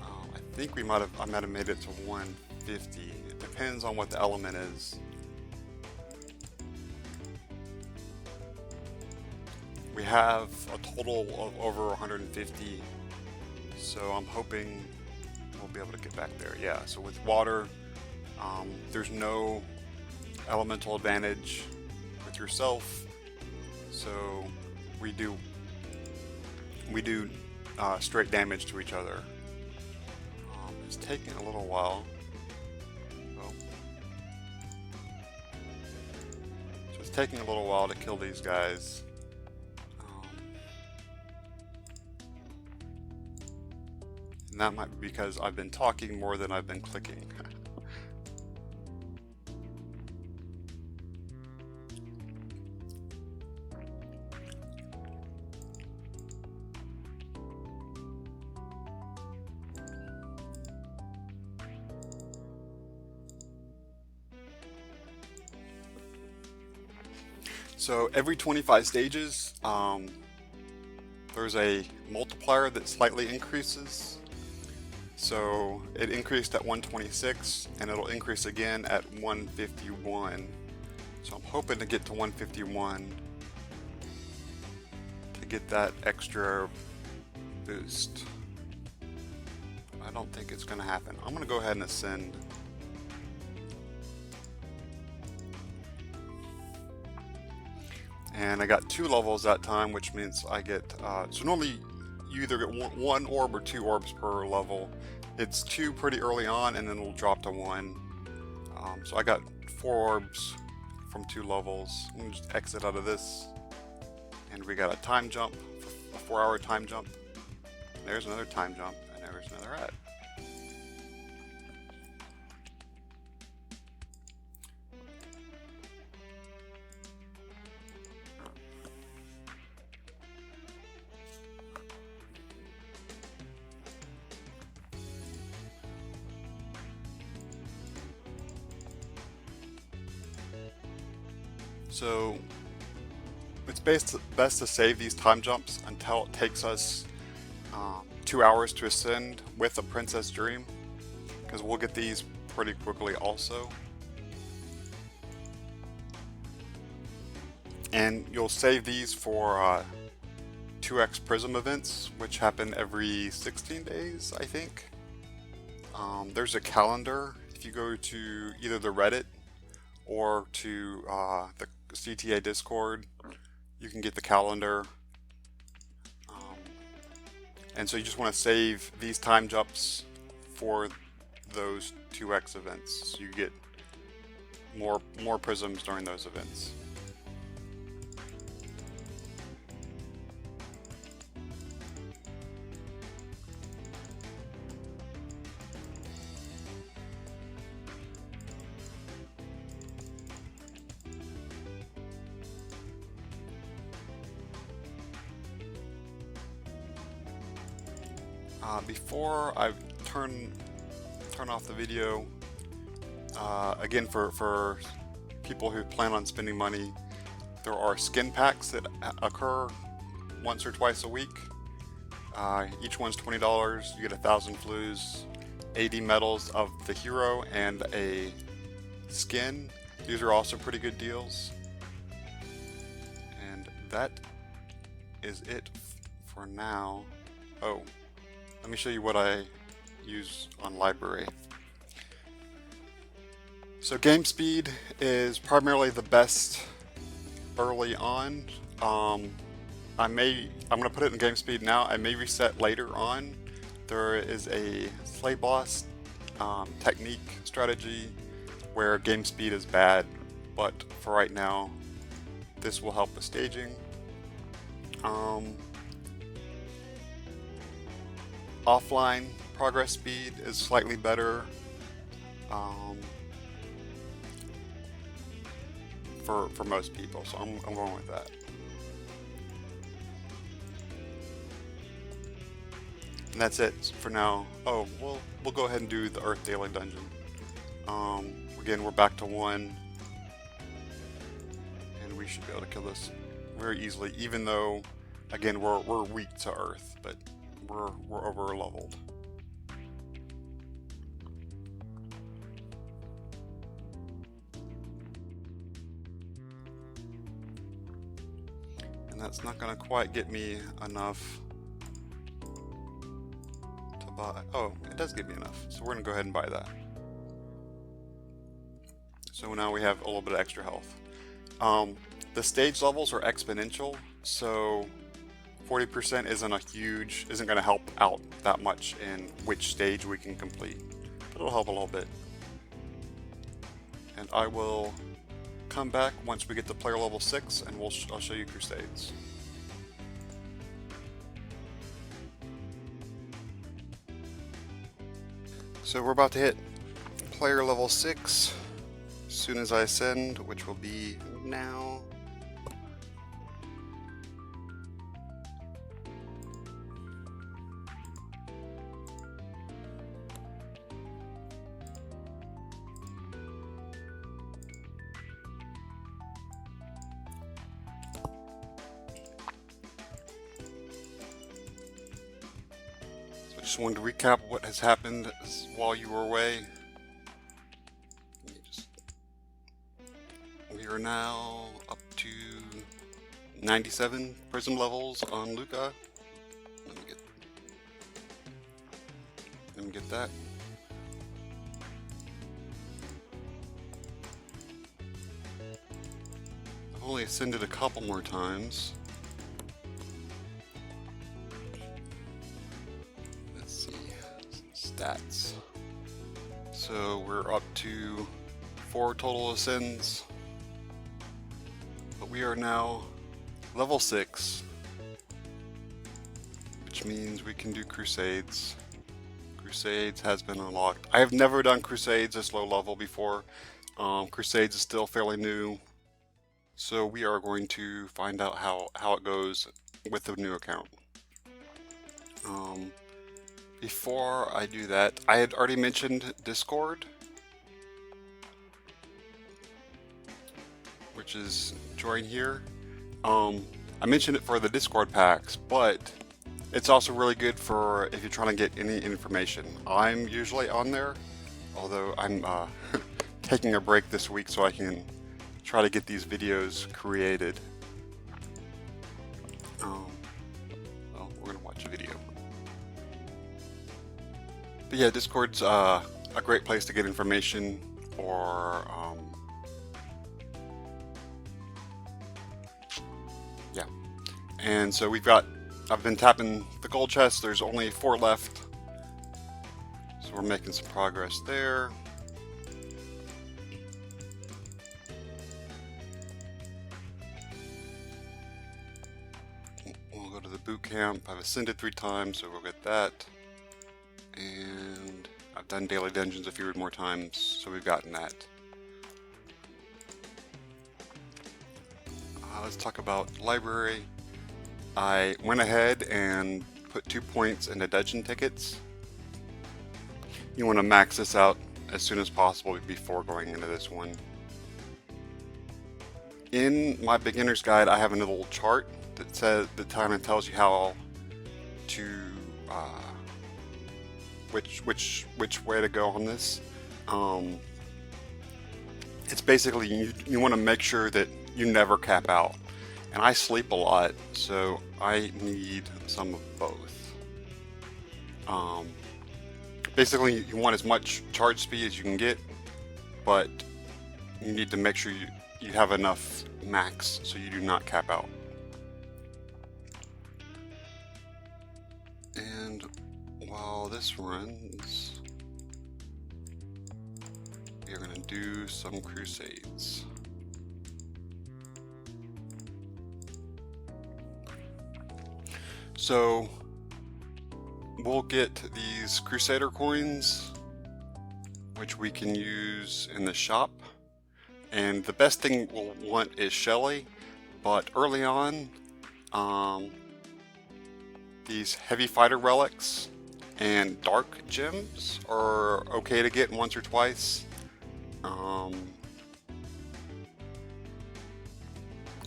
I think I might have made it to 150. It depends on what the element is. We have a total of over 150, so I'm hoping we'll be able to get back there. Yeah, so with water, there's no elemental advantage with yourself, so we do straight damage to each other. It's taking a little while. So it's taking a little while to kill these guys. And that might be because I've been talking more than I've been clicking. So every 25 stages, there's a multiplier that slightly increases. So it increased at 126, and it'll increase again at 151. So I'm hoping to get to 151 to get that extra boost. I don't think it's going to happen. I'm going to go ahead and ascend. And I got 2 levels that time, which means I get, so normally you either get 1 orb or 2 orbs per level. It's 2 pretty early on, and then it'll drop to 1. So I got 4 orbs from 2 levels. I'm gonna just exit out of this. And we got a time jump, a 4-hour time jump. There's another time jump, and there's another rat. So it's best to save these time jumps until it takes us 2 hours to ascend with a Princess Dream, because we'll get these pretty quickly also. And you'll save these for 2x Prism events, which happen every 16 days, I think. There's a calendar. If you go to either the Reddit or to the CTA Discord, you can get the calendar. And so you just want to save these time jumps for those 2x events, so you get more prisms during those events. Before I turn off the video, Again, for people who plan on spending money, there are skin packs that occur once or twice a week. Each one's $20. You get 1,000 flues, 80 medals of the hero, and a skin. These are also pretty good deals. And that is it for now. Oh, let me show you what I use on library. So game speed is primarily the best early on. I'm gonna put it in game speed now. I may reset later on. There is a slay boss technique strategy where game speed is bad, but for right now, this will help with staging. Offline progress speed is slightly better for most people, so I'm going with that. And that's it for now. Oh, we'll go ahead and do the Earth Daily Dungeon. Again, we're back to 1, and we should be able to kill this very easily. Even though, again, we're weak to Earth, but we're over leveled. And that's not gonna quite get me enough. Oh, it does give me enough, so we're gonna go ahead and buy that. So now we have a little bit of extra health. The stage levels are exponential, so 40% isn't gonna help out that much in which stage we can complete, but it'll help a little bit. And I will come back once we get to player level 6, and I'll show you Crusades. So we're about to hit player level 6 as soon as I ascend, which will be now. Just wanted to recap what has happened while you were away. We are now up to 97 prism levels on Luca. Let me get that. I've only ascended a couple more times. Stats. So we're up to 4 total ascends, but we are now level 6, which means we can do Crusades. Crusades has been unlocked. I have never done Crusades this low level before. Crusades is still fairly new, so we are going to find out how it goes with the new account. Before I do that, I had already mentioned Discord, which is join here. I mentioned it for the Discord packs, but it's also really good for if you're trying to get any information. I'm usually on there, although I'm taking a break this week so I can try to get these videos created. Well, we're gonna watch a video. But yeah, Discord's a great place to get information, or yeah. And so I've been tapping the gold chest. There's only 4 left, so we're making some progress there. We'll go to the boot camp. I've ascended 3 times, so we'll get that. And I've done daily dungeons a few more times, so we've gotten that. Let's talk about library. I went ahead and put 2 points into dungeon tickets. You want to max this out as soon as possible before going into this one. In my beginner's guide, I have a little chart that kind of tells you how to which way to go on this. It's basically you want to make sure that you never cap out, and I sleep a lot, so I need some of both. Basically, you want as much charge speed as you can get, but you need to make sure you have enough max so you do not cap out. And while this runs, we are going to do some crusades. So we'll get these Crusader coins, which we can use in the shop. And the best thing we'll want is Shelly, but early on, these heavy fighter relics and dark gems are okay to get once or twice.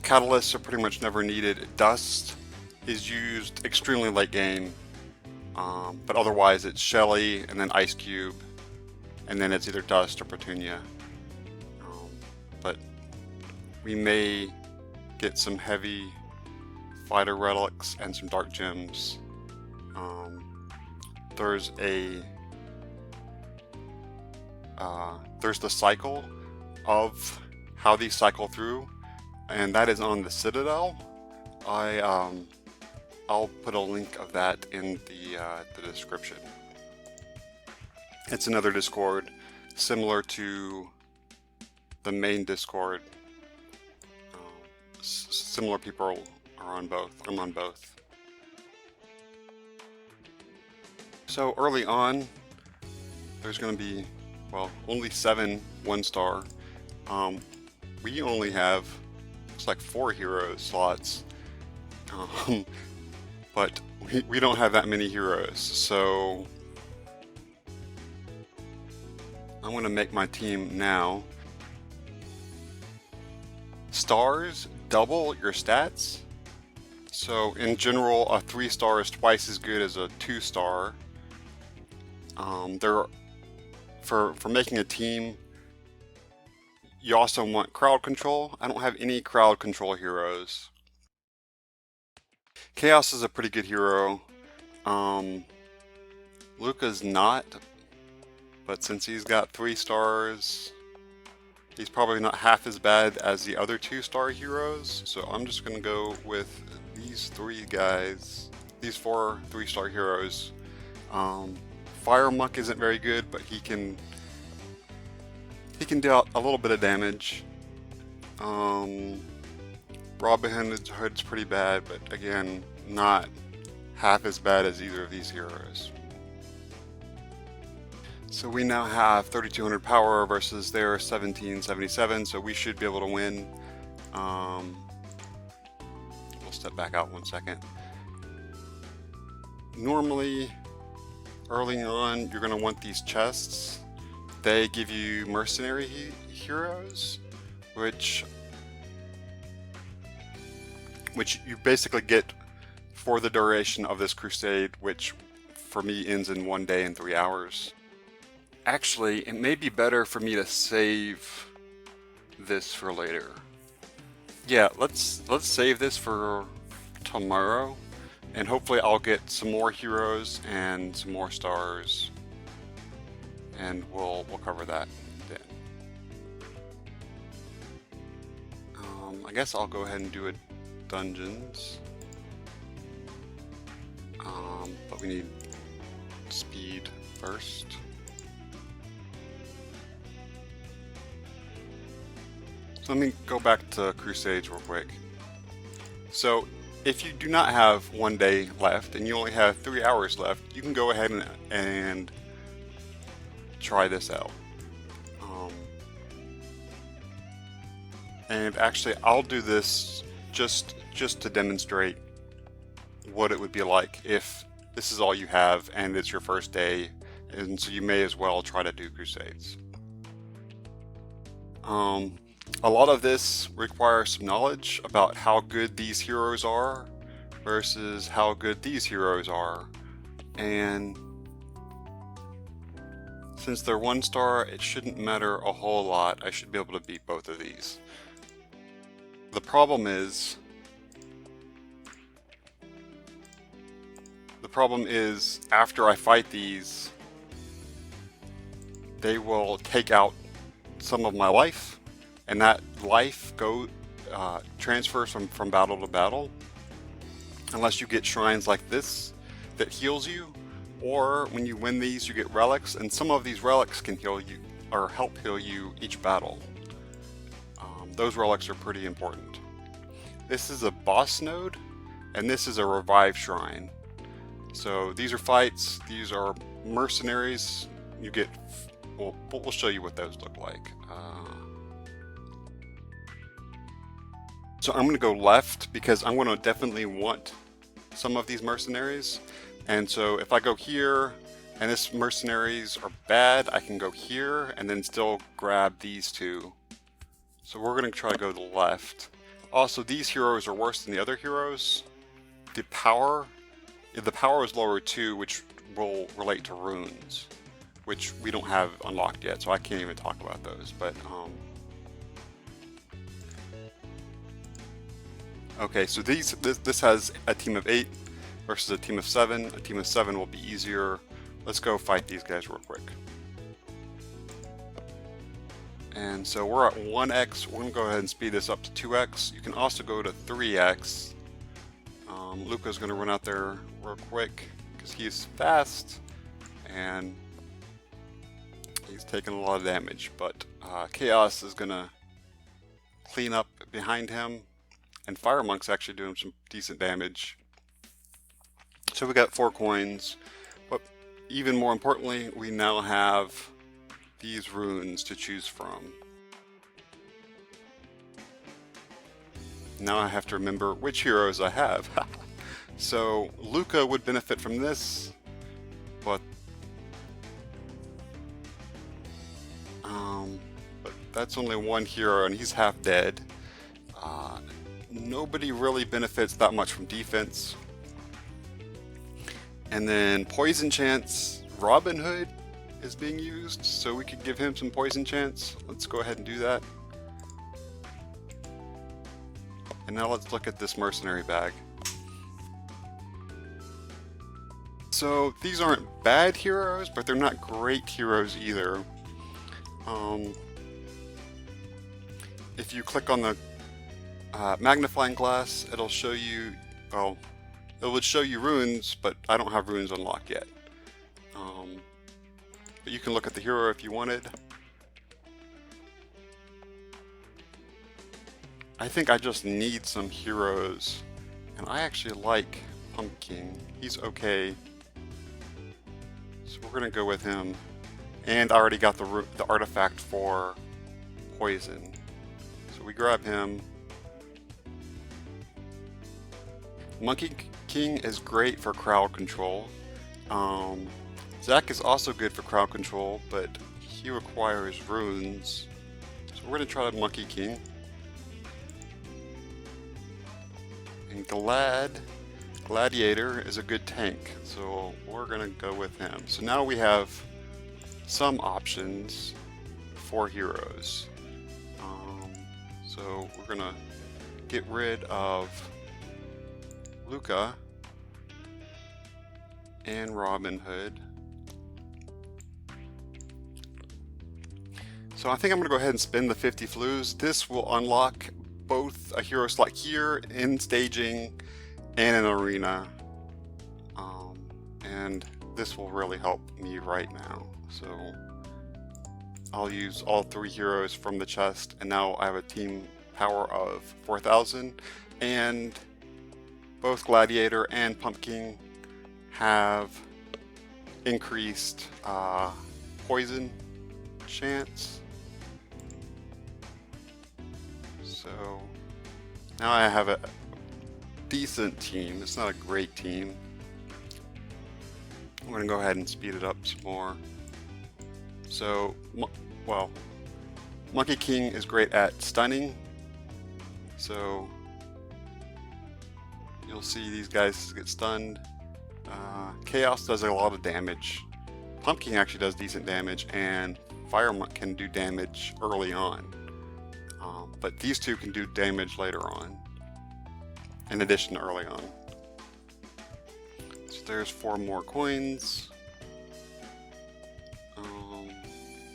Catalysts are pretty much never needed. Dust is used extremely late game, but otherwise it's Shelly and then Ice Cube, and then it's either Dust or Petunia. But we may get some heavy fighter relics and some dark gems. There's the cycle of how these cycle through, and that is on the Citadel. I'll put a link of that in the description. It's another Discord similar to the main Discord. Similar people are on both. I'm on both. So early on, there's going to be, well, only 7 1-star. We only have, it's like 4 hero slots, but we don't have that many heroes. So I'm going to make my team now. Stars double your stats. So in general, a 3-star is twice as good as a 2-star. For making a team, you also want crowd control. I don't have any crowd control heroes. Chaos is a pretty good hero. Luca's not, but since he's got 3 stars, he's probably not half as bad as the other 2-star heroes. So I'm just gonna go with these 3 guys, these 4 3-star heroes. Fire Monk isn't very good, but he can deal a little bit of damage. Robin Hood's pretty bad, but again, not half as bad as either of these heroes. So we now have 3200 power versus their 1777, so we should be able to win. We'll step back out 1 second. Normally, early on, you're going to want these chests. They give you mercenary heroes, which you basically get for the duration of this crusade, which for me ends in 1 day and 3 hours. Actually, it may be better for me to save this for later. Yeah, let's save this for tomorrow, and hopefully I'll get some more heroes and some more stars, and we'll cover that then. I guess I'll go ahead and do a dungeons, but we need speed first. So let me go back to Crusades real quick. So if you do not have 1 day left and you only have 3 hours left, you can go ahead and try this out. And actually, I'll do this just to demonstrate what it would be like if this is all you have and it's your first day and so you may as well try to do Crusades. A lot of this requires some knowledge about how good these heroes are versus how good these heroes are, and since they're 1-star, it shouldn't matter a whole lot. I should be able to beat both of these. The problem is after I fight these, they will take out some of my life, and that life transfers from battle to battle, unless you get shrines like this that heals you, or when you win these you get relics, and some of these relics can heal you or help heal you each battle. Those relics are pretty important. This is a boss node, and this is a revive shrine. So these are fights, these are mercenaries. You get, we'll show you what those look like. So I'm going to go left because I'm going to definitely want some of these mercenaries. And so if I go here and this mercenaries are bad, I can go here and then still grab these two. So we're going to try to go to the left. Also, these heroes are worse than the other heroes. The power is lower too, which will relate to runes, which we don't have unlocked yet, so I can't even talk about those. But okay, so this has a team of 8 versus a team of 7. A team of 7 will be easier. Let's go fight these guys real quick. And so we're at 1x. We're going to go ahead and speed this up to 2x. You can also go to 3x. Luca's going to run out there real quick because he's fast and he's taking a lot of damage. But Chaos is going to clean up behind him, and Fire Monk's actually doing some decent damage. So we got 4 coins, but even more importantly, we now have these runes to choose from. Now I have to remember which heroes I have. So Luca would benefit from this, but that's only one hero and he's half dead. Nobody really benefits that much from defense. And then poison chance, Robin Hood is being used, so we could give him some poison chance. Let's go ahead and do that. And now let's look at this mercenary bag. So these aren't bad heroes, but they're not great heroes either. If you click on the magnifying glass, it'll show you, well, it would show you runes, but I don't have runes unlocked yet. But you can look at the hero if you wanted. I think I just need some heroes, and I actually like Pumpkin. He's okay. So we're gonna go with him. And I already got the artifact for poison. So we grab him. Monkey King is great for crowd control. Zack is also good for crowd control, but he requires runes. So we're gonna try the Monkey King. And Gladiator is a good tank, so we're gonna go with him. So now we have some options for heroes. So we're gonna get rid of Luca and Robin Hood. So I think I'm gonna go ahead and spend the 50 flues. This will unlock both a hero slot here in staging and an arena, and this will really help me right now. So I'll use all 3 heroes from the chest, and now I have a team power of 4,000, and both Gladiator and Pumpkin have increased poison chance. So now I have a decent team. It's not a great team. I'm going to go ahead and speed it up some more. So, well, Monkey King is great at stunning. So, you'll see these guys get stunned. Chaos does a lot of damage. Pumpkin actually does decent damage, and Fire Monk can do damage early on. But these two can do damage later on, in addition to early on. So there's 4 more coins.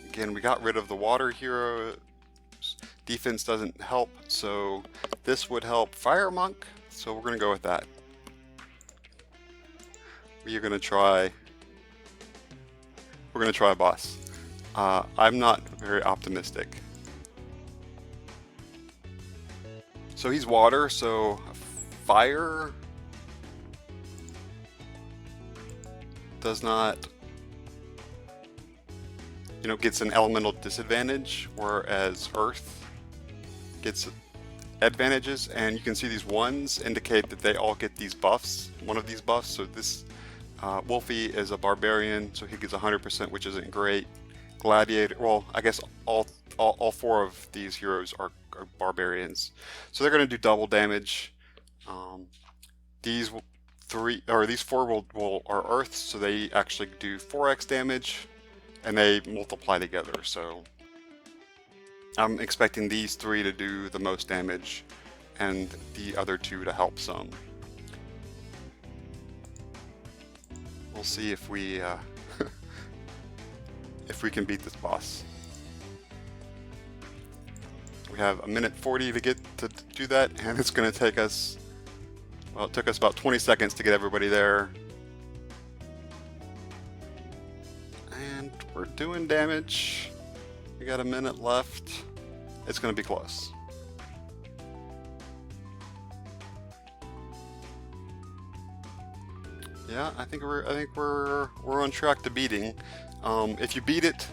Again, we got rid of the water hero. Defense doesn't help, so this would help Fire Monk. So we're gonna go with that. We're gonna try boss. I'm not very optimistic. So he's water, so fire does not, gets an elemental disadvantage, whereas earth gets advantages. And you can see these ones indicate that they all get these buffs, one of these buffs. So this Wolfie is a barbarian, so he gets 100%, which isn't great. Gladiator, well, I guess all 4 of these heroes are barbarians, so they're going to do double damage. These 4 are earth, so they actually do 4x damage, and they multiply together. So I'm expecting these 3 to do the most damage, and the other 2 to help some. We'll see if we if we can beat this boss. We have 1:40 to get to do that, and it's going to take us, well, it took us about 20 seconds to get everybody there. And we're doing damage. We got 1 minute left. It's going to be close. Yeah, I think we're on track to beating. If you beat it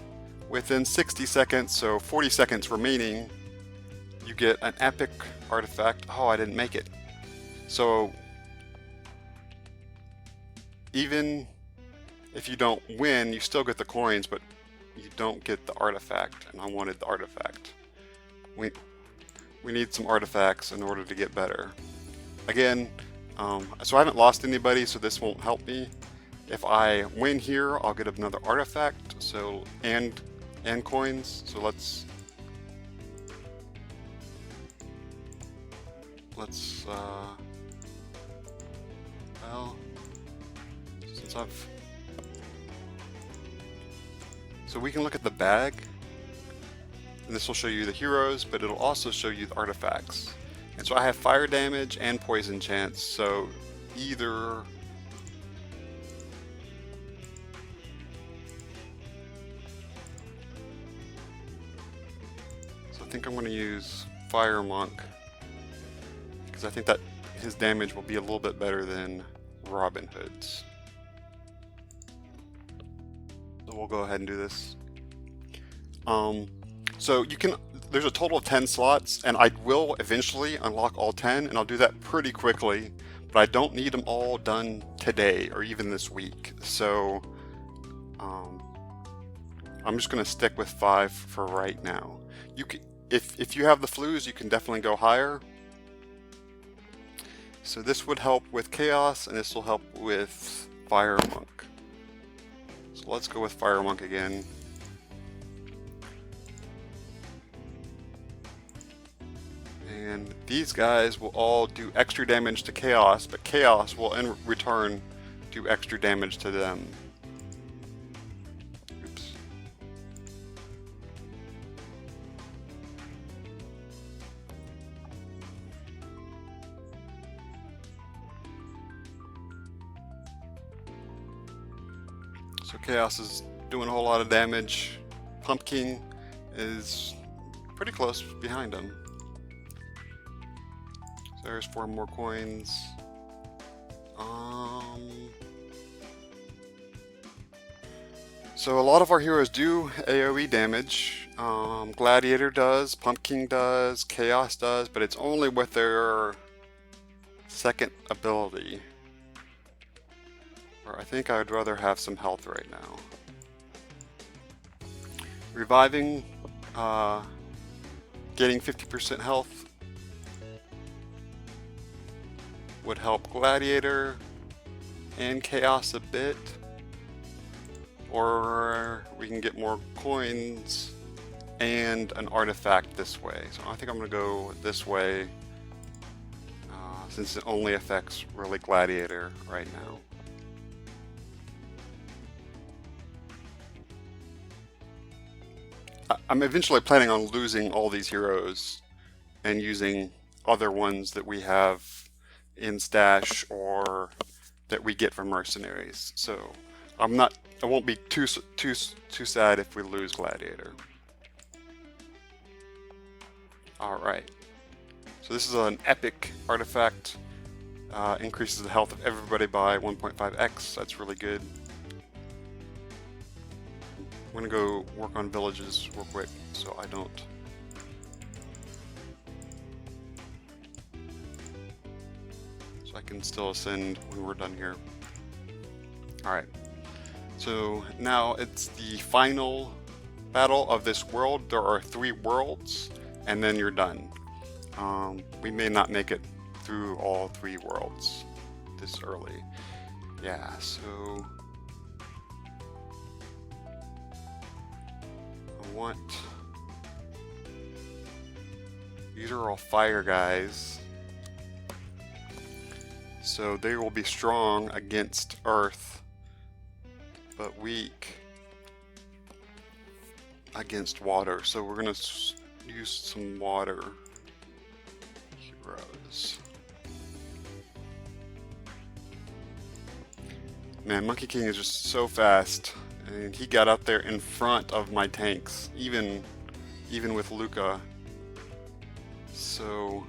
within 60 seconds, so 40 seconds remaining, you get an epic artifact. Oh, I didn't make it. So even if you don't win, you still get the coins, but you don't get the artifact, and I wanted the artifact. We need some artifacts in order to get better. Again, so I haven't lost anybody, so this won't help me. If I win here, I'll get another artifact, so and coins. So let's well, since so we can look at the bag, and this will show you the heroes, but it'll also show you the artifacts. And so I have fire damage and poison chance, so either I think I'm going to use Fire Monk, because I think that his damage will be a little bit better than Robin Hood's. So we'll go ahead and do this. So there's a total of 10 slots, and I will eventually unlock all 10, and I'll do that pretty quickly, but I don't need them all done today or even this week. So I'm just going to stick with 5 for right now. You can, if you have the flues, you can definitely go higher. So this would help with Chaos, and this will help with Fire Monk. So let's go with Fire Monk again. And these guys will all do extra damage to Chaos, but Chaos will in return do extra damage to them. Oops. So Chaos is doing a whole lot of damage. Pumpkin is pretty close behind him. There's 4 more coins. So a lot of our heroes do AoE damage. Gladiator does, Pumpkin does, Chaos does, but it's only with their second ability. Or I think I would rather have some health right now. Reviving, getting 50% health would help Gladiator and Chaos a bit. Or we can get more coins and an artifact this way. So I think I'm going to go this way since it only affects really Gladiator right now. I'm eventually planning on losing all these heroes and using other ones that we have in stash or that we get from mercenaries. So I won't be too sad if we lose Gladiator. All right. So this is an epic artifact. Increases the health of everybody by 1.5x. That's really good. I'm gonna go work on villages real quick so I don't. So I can still ascend when we're done here. Alright. So now it's the final battle of this world. There are 3 worlds and then you're done. We may not make it through all 3 worlds this early. Yeah, so I want, these are all fire guys, so they will be strong against earth but weak against water. So we're gonna use some water heroes. Man, Monkey King is just so fast, and he got up there in front of my tanks, even with Luca. So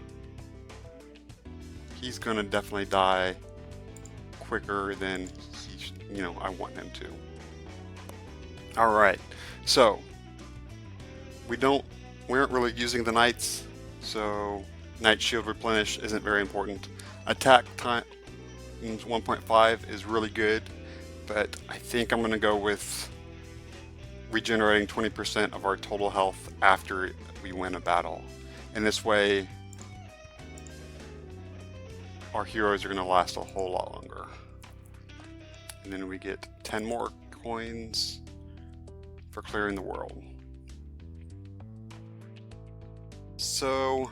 he's gonna definitely die quicker than I want him to. All right, so we aren't really using the knights, so Knight Shield Replenish isn't very important. Attack time 1.5 is really good, but I think I'm going to go with regenerating 20% of our total health after we win a battle. And this way, our heroes are going to last a whole lot longer. And then we get 10 more coins for clearing the world. So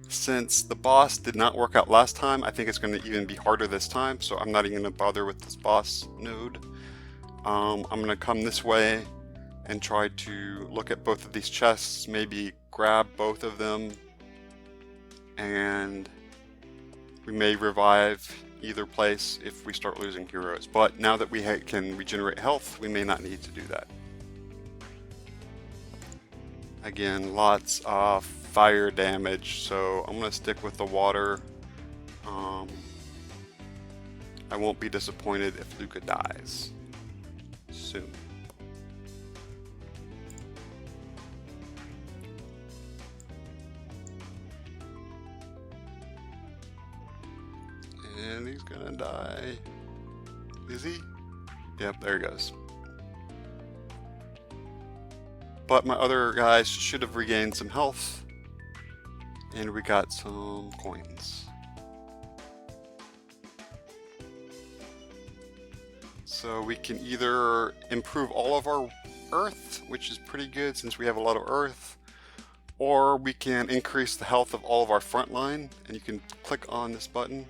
since the boss did not work out last time, I think it's going to even be harder this time, so I'm not even going to bother with this boss node. I'm going to come this way and try to look at both of these chests, maybe grab both of them, and we may revive either place if we start losing heroes. But now that we can regenerate health, we may not need to do that. Again, lots of fire damage, so I'm going to stick with the water. I won't be disappointed if Luca dies soon. And he's gonna die. Is he? Yep, there he goes. But my other guys should have regained some health, and we got some coins. So we can either improve all of our earth, which is pretty good since we have a lot of earth, or we can increase the health of all of our front line, and you can click on this button,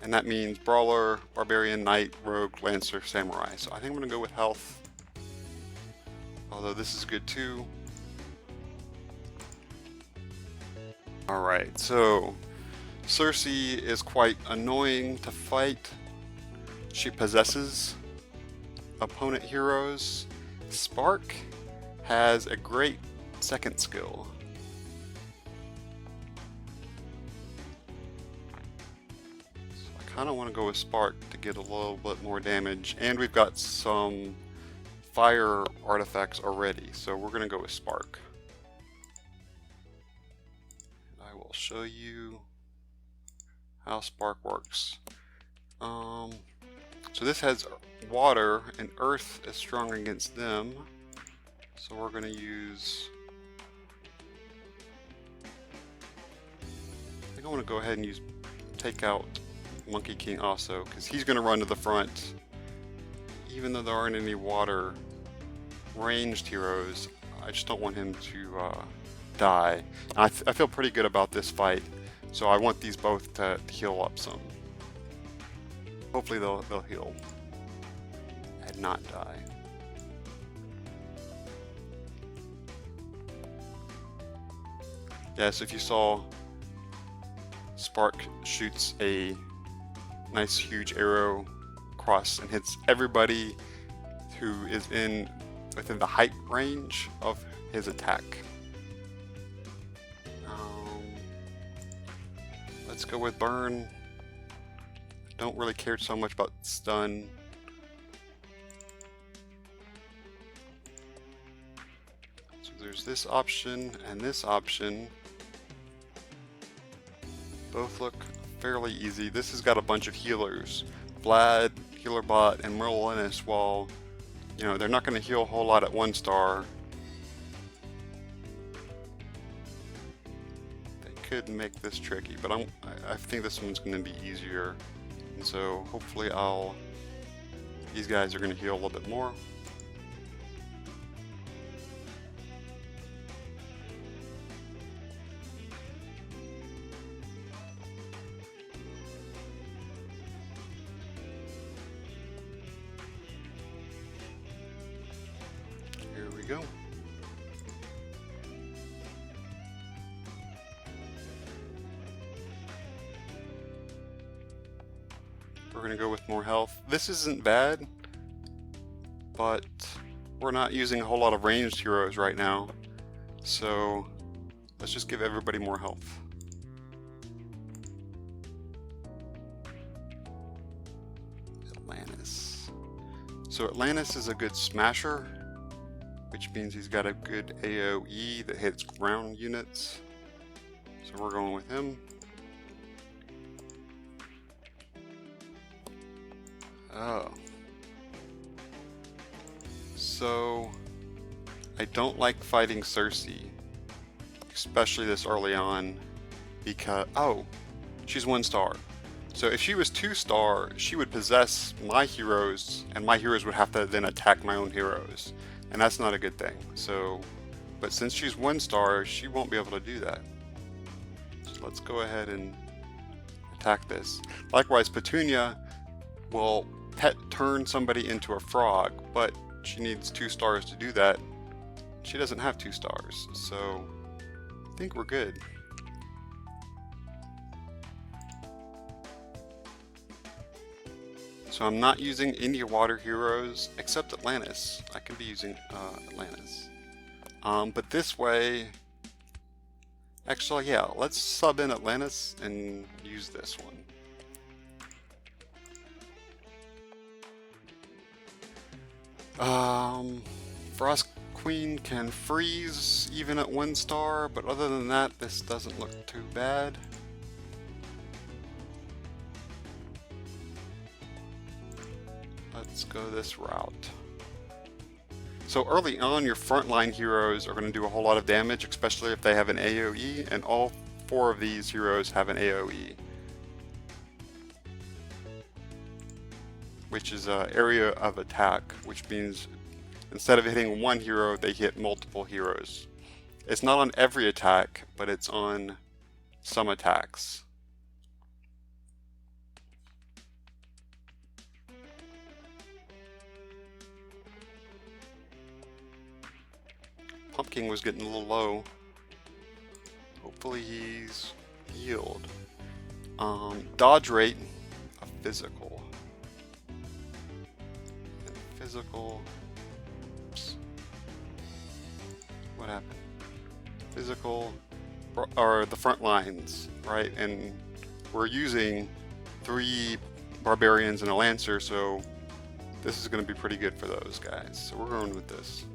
and that means Brawler, Barbarian, Knight, Rogue, Lancer, Samurai. So I think I'm going to go with health, although this is good too. Alright, so Cersei is quite annoying to fight. She possesses opponent heroes. Spark has a great second skill. So I kind of want to go with Spark to get a little bit more damage, and we've got some fire artifacts already, so we're going to go with Spark. I will show you how Spark works. So this has water, and earth is strong against them. So we're going to use... I think I want to go ahead and take out Monkey King also, because he's going to run to the front. Even though there aren't any water ranged heroes, I just don't want him to die. I feel pretty good about this fight, so I want these both to heal up some. Hopefully they'll heal and not die. Yeah, so if you saw, Spark shoots a nice huge arrow across and hits everybody who is within the height range of his attack. Let's go with burn. Don't really care so much about stun. So there's this option and this option. Both look fairly easy. This has got a bunch of healers. Vlad, Healerbot, and Merlinus, while they're not going to heal a whole lot at 1 star, they could make this tricky, but I think this one's going to be easier. And so hopefully these guys are going to heal a little bit more. Here we go. We're going to go with more health. This isn't bad, but we're not using a whole lot of ranged heroes right now, so let's just give everybody more health. Atlantis. So Atlantis is a good smasher, which means he's got a good AoE that hits ground units, so we're going with him. Oh. So, I don't like fighting Cersei, especially this early on, because, oh, she's 1 star. So if she was 2 star, she would possess my heroes, and my heroes would have to then attack my own heroes, and that's not a good thing. So, but since she's 1 star, she won't be able to do that. So let's go ahead and attack this. Likewise, Petunia will turn somebody into a frog, but she needs 2 stars to do that. She doesn't have 2 stars, so I think we're good. So I'm not using any water heroes except Atlantis. I can be using Atlantis. But this way, actually, yeah, let's sub in Atlantis and use this one. Frost Queen can freeze even at 1 star, but other than that, this doesn't look too bad. Let's go this route. So early on, your frontline heroes are going to do a whole lot of damage, especially if they have an AoE, and all 4 of these heroes have an AoE, which is an area of attack, which means instead of hitting 1 hero, they hit multiple heroes. It's not on every attack, but it's on some attacks. Pumpkin was getting a little low. Hopefully he's healed. Dodge rate of physical. Physical. Oops. What happened? Physical are the front lines, right? And we're using 3 barbarians and a lancer, so this is going to be pretty good for those guys. So we're going with this.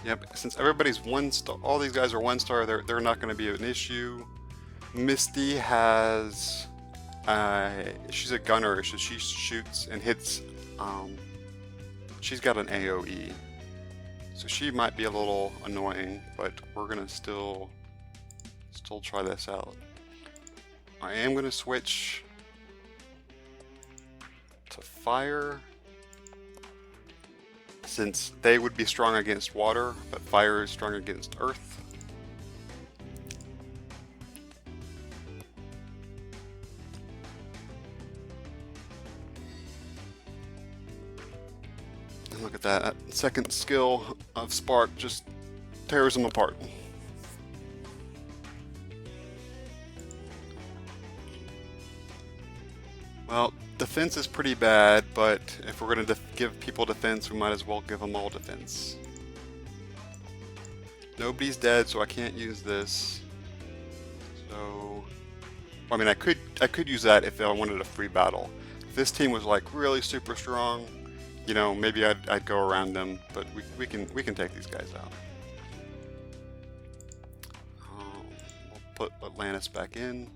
Yep, since everybody's 1 star, all these guys are 1 star, they're not going to be an issue. Misty has, she's a gunner, so she shoots and hits, she's got an AoE. So she might be a little annoying, but we're going to still try this out. I am going to switch to fire, since they would be strong against water, but fire is strong against earth. And look at that second skill of Spark just tears them apart. Well, defense is pretty bad, but if we're going to give people defense, we might as well give them all defense. Nobody's dead, so I can't use this. So, I mean, I could use that if I wanted a free battle. If this team was like really super strong, you know, maybe I'd go around them, but we can take these guys out. We'll put Atlantis back in.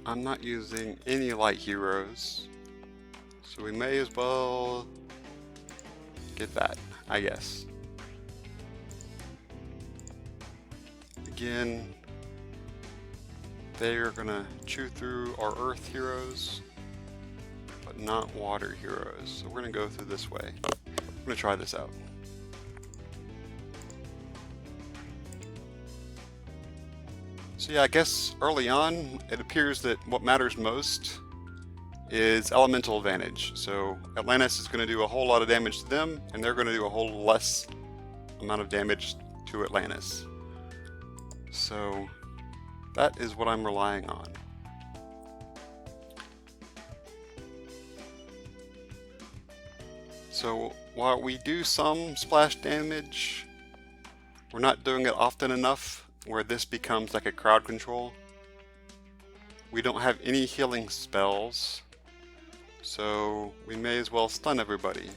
I'm not using any light heroes, so we may as well get that, I guess. Again, they are gonna chew through our earth heroes, but not water heroes. So we're gonna go through this way. I'm gonna try this out. So yeah, I guess early on, it appears that what matters most is elemental advantage. So Atlantis is going to do a whole lot of damage to them, and they're going to do a whole less amount of damage to Atlantis. So that is what I'm relying on. So while we do some splash damage, we're not doing it often enough where this becomes like a crowd control. We don't have any healing spells, so we may as well stun everybody.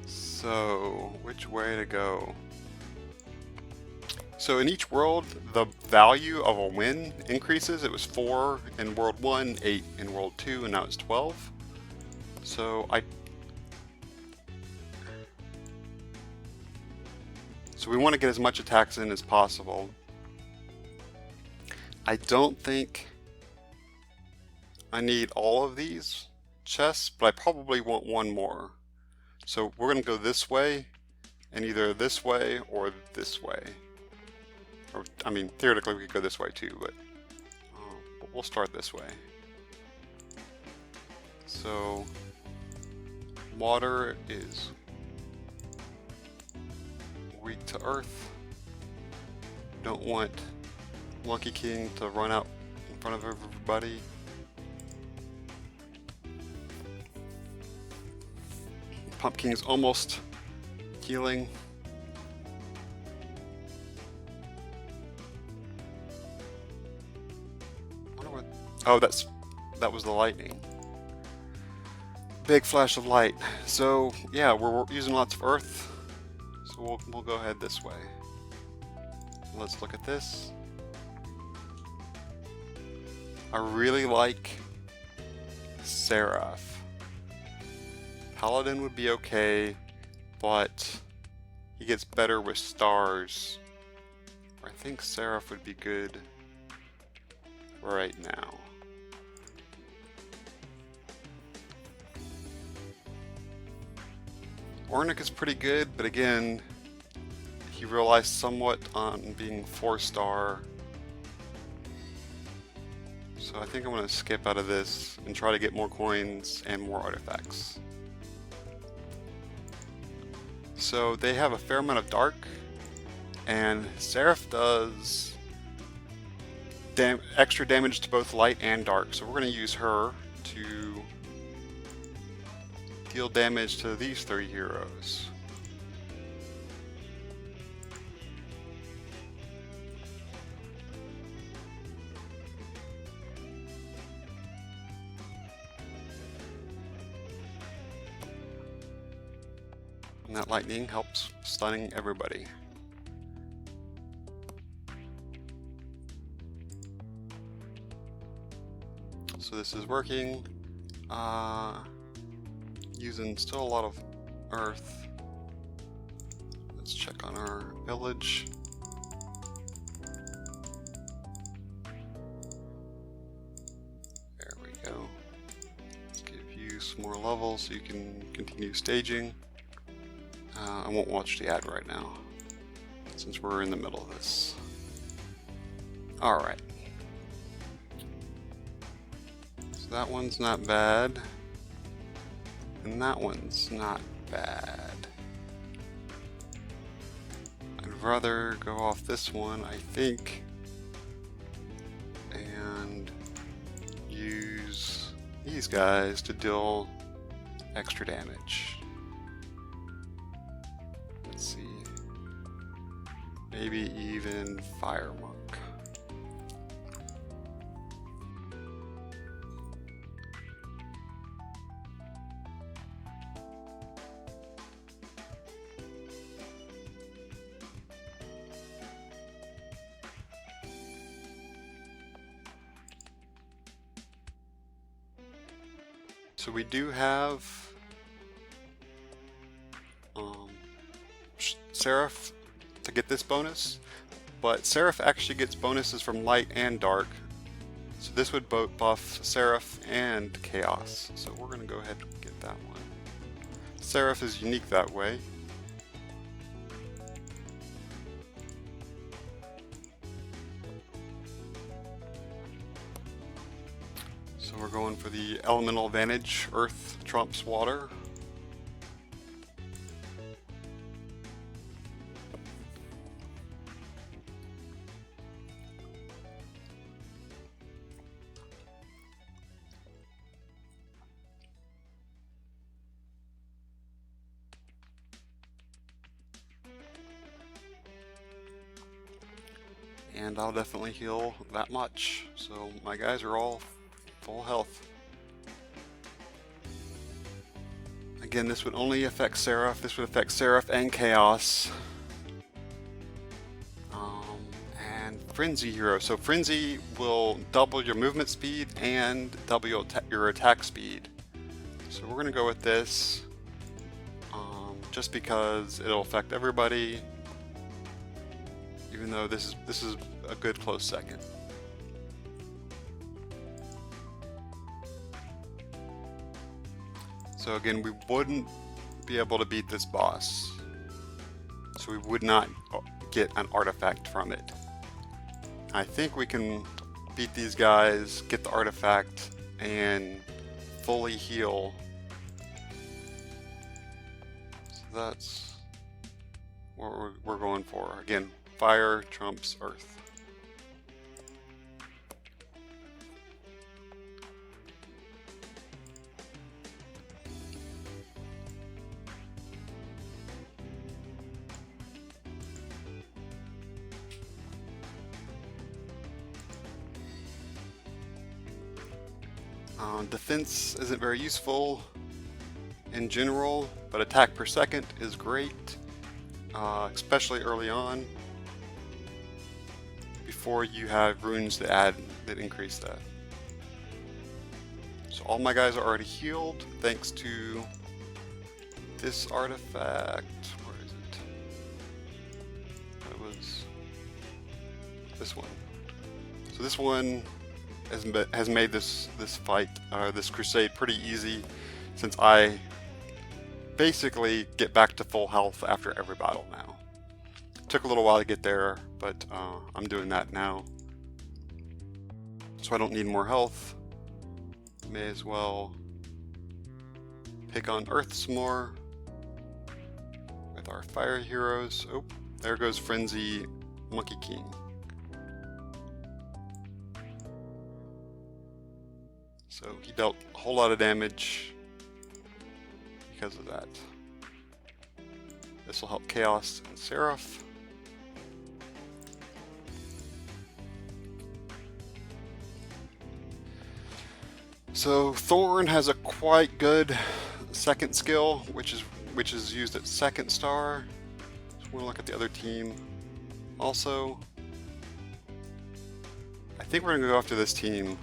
So, which way to go? So in each world, the value of a win increases. It was 4 in World 1, 8 in World 2, and now it's 12. So we want to get as much attacks in as possible. I don't think I need all of these chests, but I probably want one more. So we're going to go this way, and either this way or this way. Or, I mean, theoretically we could go this way too, but we'll start this way. So, water is weak to earth. Don't want Monkey King to run out in front of everybody. Pumpkin's almost healing. Oh, that was the lightning. Big flash of light. So yeah, we're using lots of earth. So we'll go ahead this way. Let's look at this. I really like Seraph. Paladin would be okay, but he gets better with stars. I think Seraph would be good right now. Ornick is pretty good, but again, he relies somewhat on being 4-star. So So I think I'm going to skip out of this and try to get more coins and more artifacts. So they have a fair amount of dark, and Seraph does extra damage to both light and dark. So we're going to use her to deal damage to these three heroes. And that lightning helps stunning everybody. So this is working. Using still a lot of earth. Let's check on our village. There we go. Let's give you some more levels so you can continue staging. I won't watch the ad right now, since we're in the middle of this. Alright. So that one's not bad. And that one's not bad. I'd rather go off this one, I think, and use these guys to deal extra damage. Let's see. Maybe even Fire Monk. So we do have Seraph to get this bonus, but Seraph actually gets bonuses from light and dark. So this would both buff Seraph and Chaos. So we're going to go ahead and get that one. Seraph is unique that way. So we're going for the elemental advantage. Earth trumps water. And I'll definitely heal that much. So my guys are all full health. Again, this would only affect Seraph. This would affect Seraph and Chaos. And Frenzy hero. So Frenzy will double your movement speed and double your attack speed. So we're going to go with this. Just because it'll affect everybody. Even though this is a good close second. So again, we wouldn't be able to beat this boss. So we would not get an artifact from it. I think we can beat these guys, get the artifact, and fully heal. So that's what we're going for. Again, fire trumps earth. Defense isn't very useful in general, but attack per second is great, especially early on, before you have runes that increase that. So all my guys are already healed thanks to this artifact. Where is it? That was this one. So this one has made this fight, this crusade, pretty easy, since I basically get back to full health after every battle now. Took a little while to get there, but I'm doing that now. so I don't need more health. May as well pick on Earth some more with our fire heroes. Oh, there goes Frenzy Monkey King. So he dealt a whole lot of damage because of that. This will help Chaos and Seraph. So Thorn has a quite good second skill, which is used at second star. Just want to look at the other team. Also, I think we're gonna go after this team.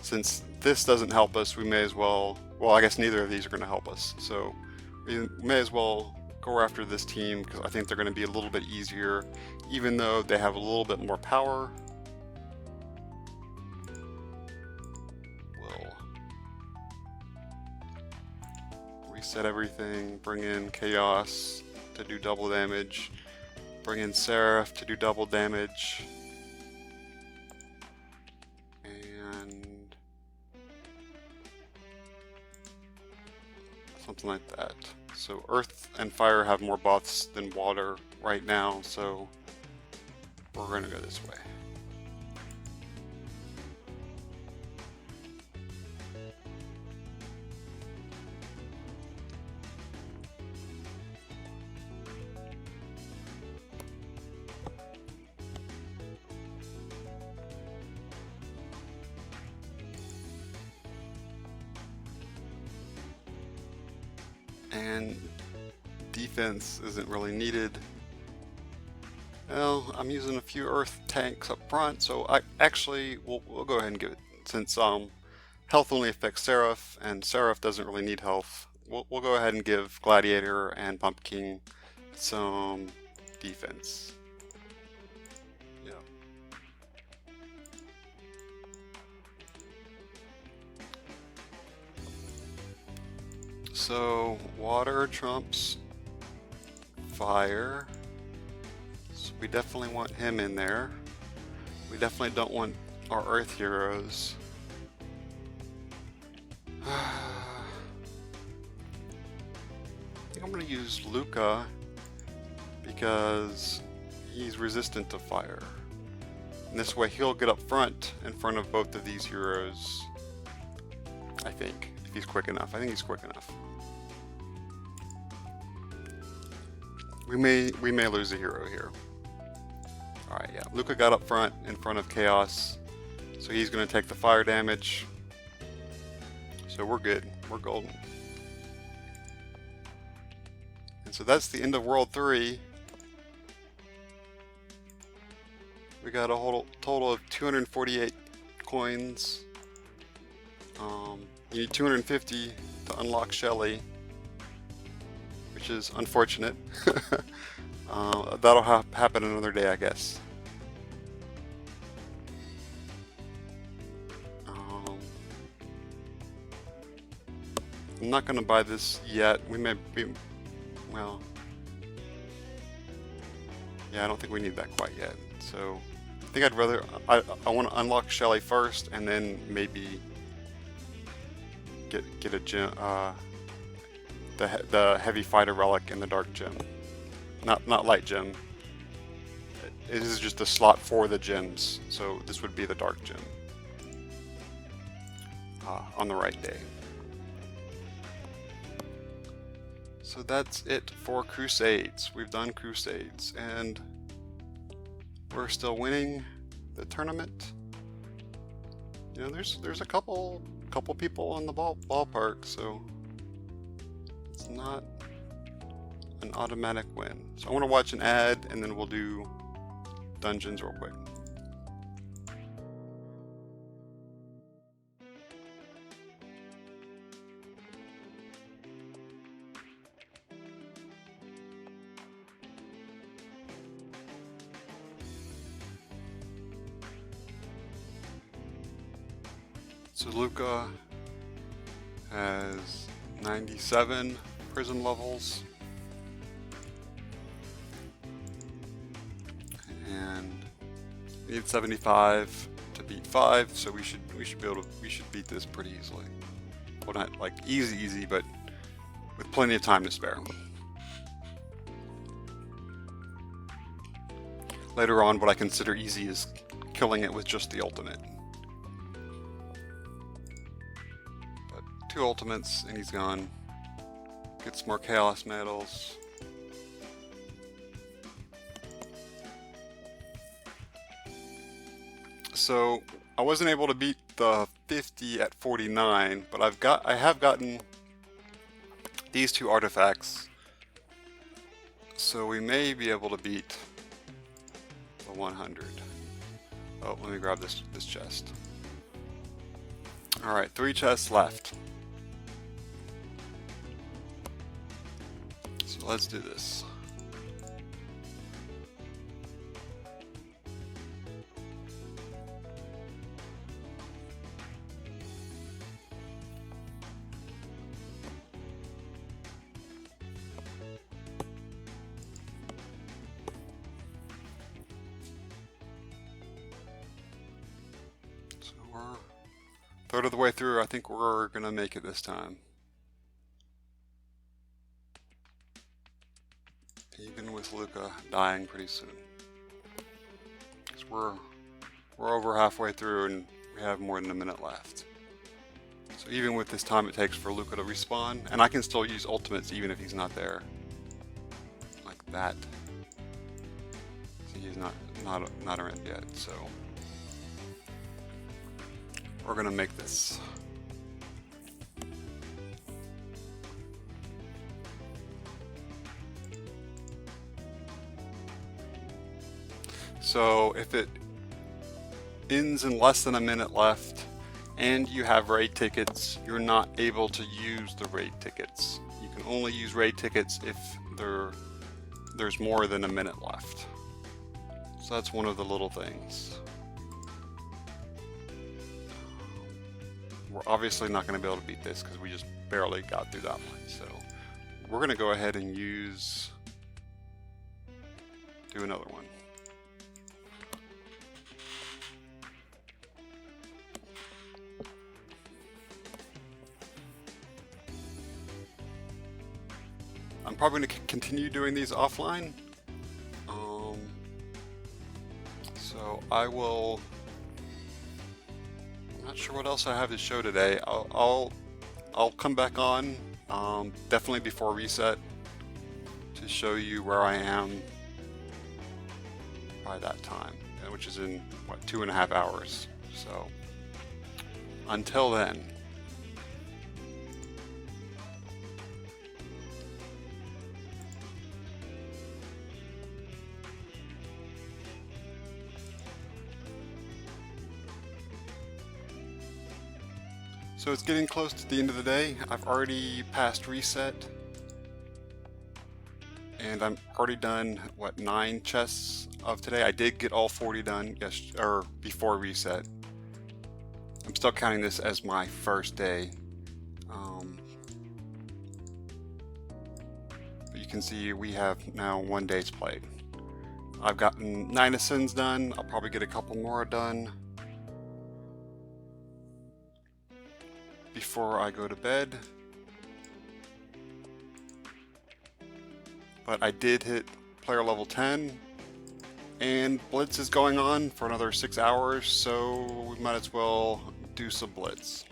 Since this doesn't help us, we may as well. Well, I guess neither of these are going to help us, so we may as well go after this team because I think they're going to be a little bit easier, even though they have a little bit more power. We'll reset everything, bring in Chaos to do double damage, bring in Seraph to do double damage, and something like that. So Earth and Fire have more buffs than Water right now, so we're going to go this way. And defense isn't really needed. Well, I'm using a few Earth tanks up front, so we'll go ahead and give it, since health only affects Seraph, and Seraph doesn't really need health. We'll go ahead and give Gladiator and Pumpkin some defense. Yeah. So Water trumps Fire. So we definitely want him in there. We definitely don't want our Earth heroes. I think I'm going to use Luca because he's resistant to fire. And this way he'll get up front in front of both of these heroes. I think, if he's quick enough. I think he's quick enough. We may lose a hero here. Alright, yeah. Luca got up front in front of Chaos. So he's going to take the fire damage. So we're good. We're golden. And so that's the end of World 3. We got a whole total of 248 coins. You need 250 to unlock Shelly, which is unfortunate. That'll happen another day, I guess. I'm not going to buy this yet. We may be, well, yeah, I don't think we need that quite yet. So I think I'd rather, I want to unlock Shelly first and then maybe get a gem, the heavy fighter relic and the dark gem. Not light gem. It is just a slot for the gems, so this would be the dark gem on the right day. So that's it for Crusades. We've done Crusades, and we're still winning the tournament. You know, there's a couple people on the ballpark, so it's not an automatic win. So I want to watch an ad, and then we'll do dungeons real quick. So Luca has 97 prison levels, and we need 75 to beat 5, so we should beat this pretty easily. Well, not like easy, but with plenty of time to spare. Later on, what I consider easy is killing it with just the ultimate. But 2 ultimates and he's gone. Gets more chaos medals. So I wasn't able to beat the 50 at 49, but I have gotten these 2 artifacts, so we may be able to beat the 100. Oh, let me grab this chest. All right, 3 chests left. So let's do this. So we're a third of the way through. I think we're gonna make it this time. Even with Luca dying pretty soon. Because we're over halfway through and we have more than a minute left. So even with this time it takes for Luca to respawn, and I can still use ultimates even if he's not there. Like that. See, he's not around yet, so we're gonna make this. So if it ends in less than a minute left and you have raid tickets, you're not able to use the raid tickets. You can only use raid tickets if there's more than a minute left. So that's one of the little things. We're obviously not going to be able to beat this because we just barely got through that one. So we're going to go ahead and do another one. I'm probably going to continue doing these offline. So I will. I'm not sure what else I have to show today. I'll come back on definitely before reset to show you where I am by that time, which is in what, 2.5 hours. So until then. So it's getting close to the end of the day. I've already passed reset. And I'm already done, what, 9 chests of today. I did get all 40 done before reset. I'm still counting this as my first day. But you can see we have now 1 day's played. I've gotten 9 ascends done. I'll probably get a couple more done before I go to bed. But I did hit player level 10 and Blitz is going on for another 6 hours, so we might as well do some Blitz.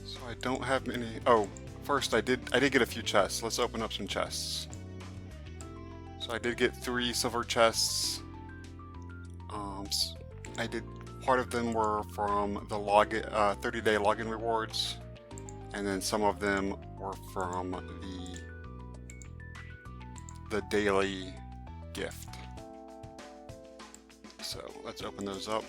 So I don't have many. Oh, first I did get a few chests. Let's open up some chests. So I did get 3 silver chests. Part of them were from the 30-day login rewards, and then some of them were from the daily gift. So let's open those up.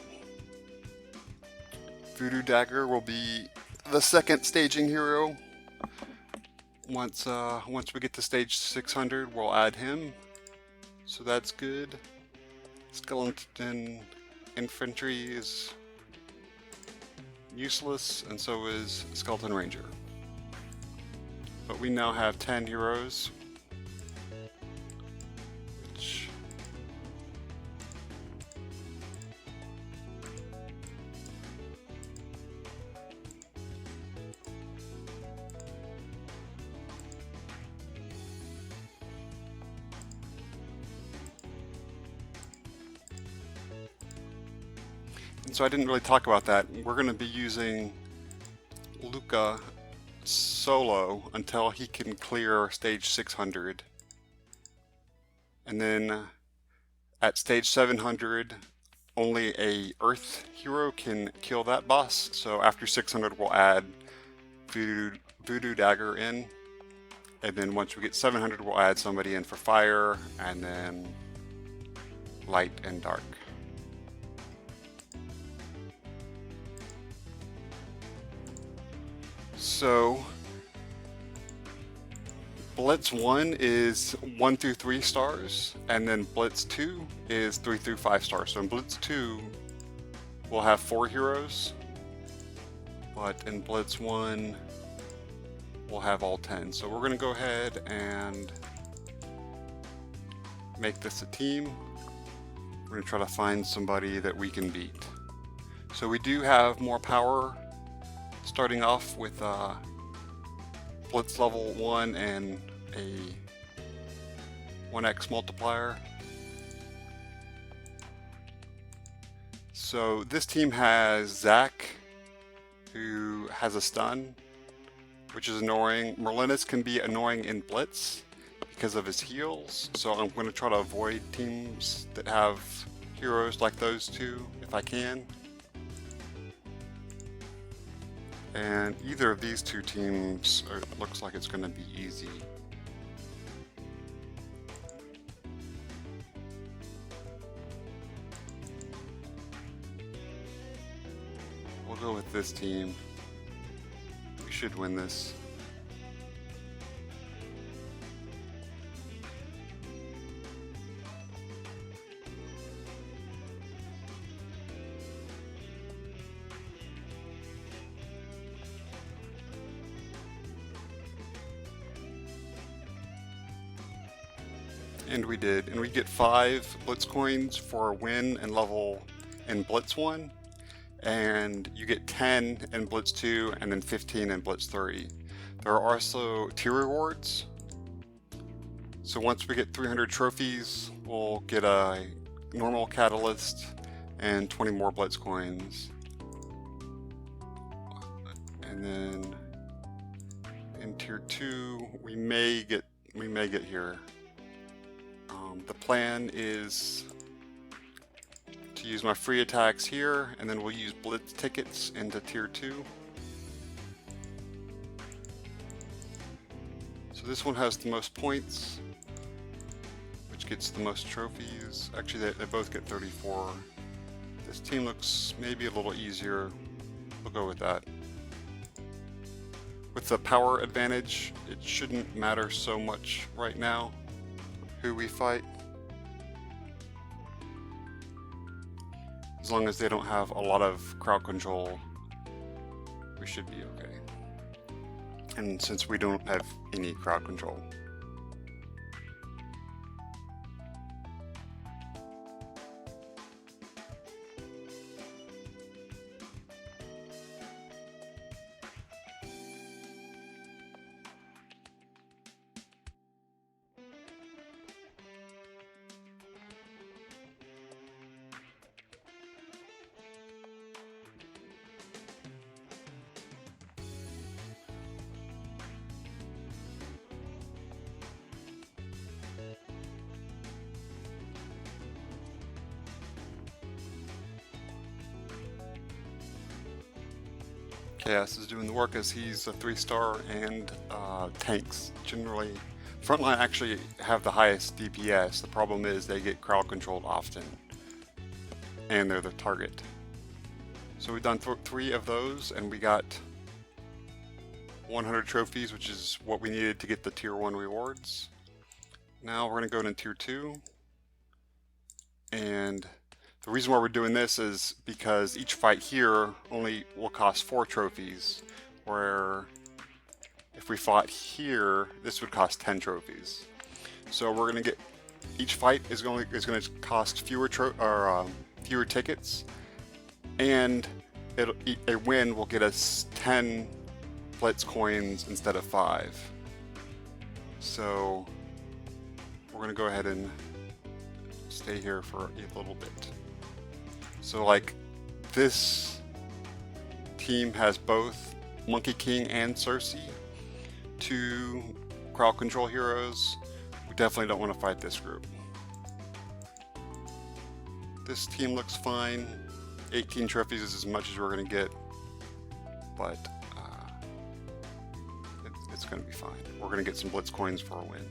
Voodoo Dagger will be the second staging hero. Once we get to stage 600, we'll add him. So that's good. Skeleton Infantry is useless, and so is Skeleton Ranger. But we now have 10 heroes, which and so I didn't really talk about that. We're going to be using Luca solo until he can clear stage 600. And then at stage 700, only a Earth hero can kill that boss. So after 600, we'll add Voodoo Dagger in. And then once we get 700, we'll add somebody in for fire, and then light and dark. So Blitz 1 is 1 through 3 stars, and then Blitz 2 is 3 through 5 stars. So in Blitz 2, we'll have 4 heroes, but in Blitz 1, we'll have all 10. So we're going to go ahead and make this a team. We're going to try to find somebody that we can beat. So we do have more power, starting off with Blitz level 1 and a 1x multiplier. So this team has Zack, who has a stun, which is annoying. Merlinus can be annoying in Blitz because of his heals, so I'm going to try to avoid teams that have heroes like those two if I can. And either of these two teams looks like it's going to be easy. We'll go with this team. We should win this. And we did, and we get 5 Blitz coins for a win and level in Blitz 1, and you get 10 in Blitz 2, and then 15 in Blitz 3. There are also tier rewards. So once we get 300 trophies, we'll get a normal catalyst and 20 more Blitz coins. And then in tier 2, we may get here. The plan is to use my free attacks here, and then we'll use Blitz tickets into tier 2. So this one has the most points, which gets the most trophies. Actually, they both get 34. This team looks maybe a little easier. We'll go with that. With the power advantage, it shouldn't matter so much right now who we fight, as long as they don't have a lot of crowd control, we should be okay. And since we don't have any crowd control. Chaos is doing the work as he's a 3-star, and tanks generally. Frontline actually have the highest DPS. The problem is they get crowd controlled often, and they're the target. So we've done 3 of those, and we got 100 trophies, which is what we needed to get the tier 1 rewards. Now we're going to go into tier 2, and the reason why we're doing this is because each fight here only will cost 4 trophies, where if if we fought here, this would cost 10 trophies. So we're gonna get, each fight is going to cost fewer tickets, and a win will get us 10 Blitz coins instead of 5. So we're gonna go ahead and stay here for a little bit. So like this team has both Monkey King and Cersei, 2 crowd control heroes. We definitely don't want to fight this group. This team looks fine. 18 trophies is as much as we're going to get, but it's going to be fine. We're going to get some Blitz coins for a win.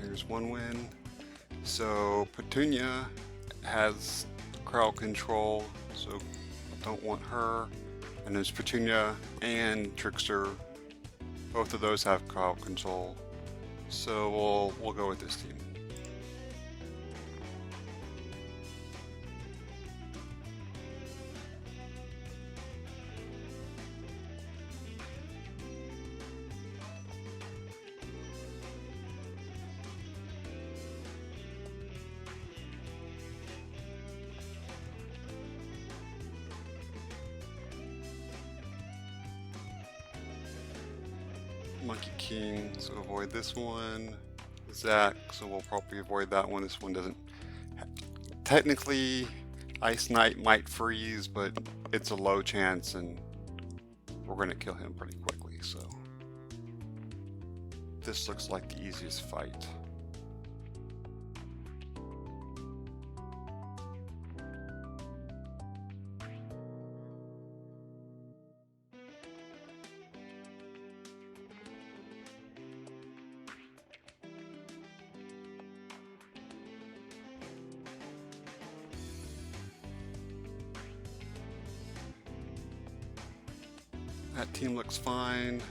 Here's one win. So Petunia has crowd control, so don't want her. And there's Petunia and Trickster. Both of those have crowd control. So we'll go with this team. Monkey King, so avoid this one. Zack, so we'll probably avoid that one. This one doesn't. Technically, Ice Knight might freeze, but it's a low chance, and we're going to kill him pretty quickly. So this looks like the easiest fight. That team looks fine.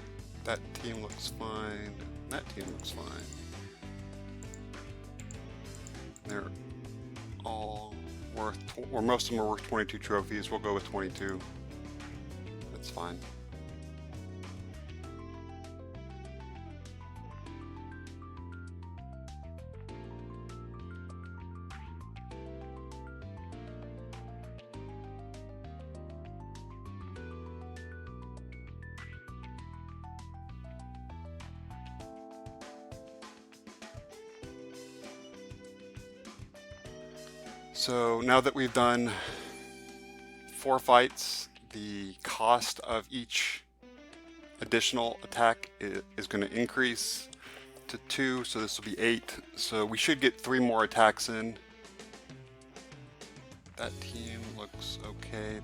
That team looks fine. That team looks fine. They're all worth, or most of them are worth 22 trophies. We'll go with 22. That's fine. So now that we've done 4 fights, the cost of each additional attack is going to increase to 2, so this will be 8. So we should get 3 more attacks in. That team looks okay.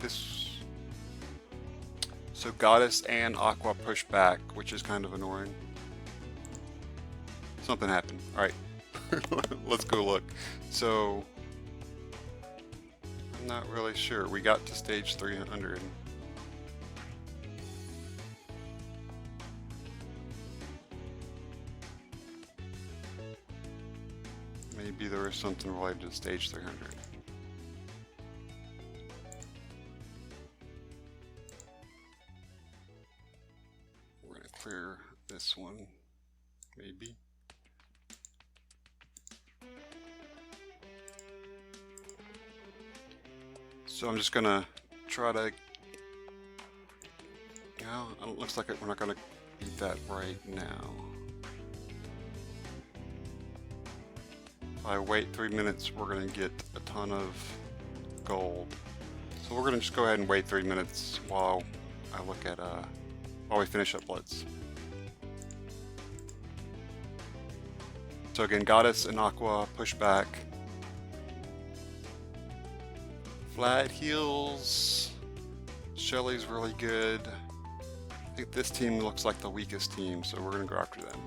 So Goddess and Aqua push back, which is kind of annoying. Something happened. Alright, let's go look. So I'm not really sure. We got to stage 300. Maybe there was something related to stage 300. We're going to clear this one, maybe. So I'm just gonna try to, it looks like we're not gonna beat that right now. If I wait 3 minutes, we're gonna get a ton of gold. So we're gonna just go ahead and wait 3 minutes while I look at, while we finish up Blitz. So again, Goddess and Aqua push back. Flat heals. Shelly's really good. I think this team looks like the weakest team, so we're going to go after them.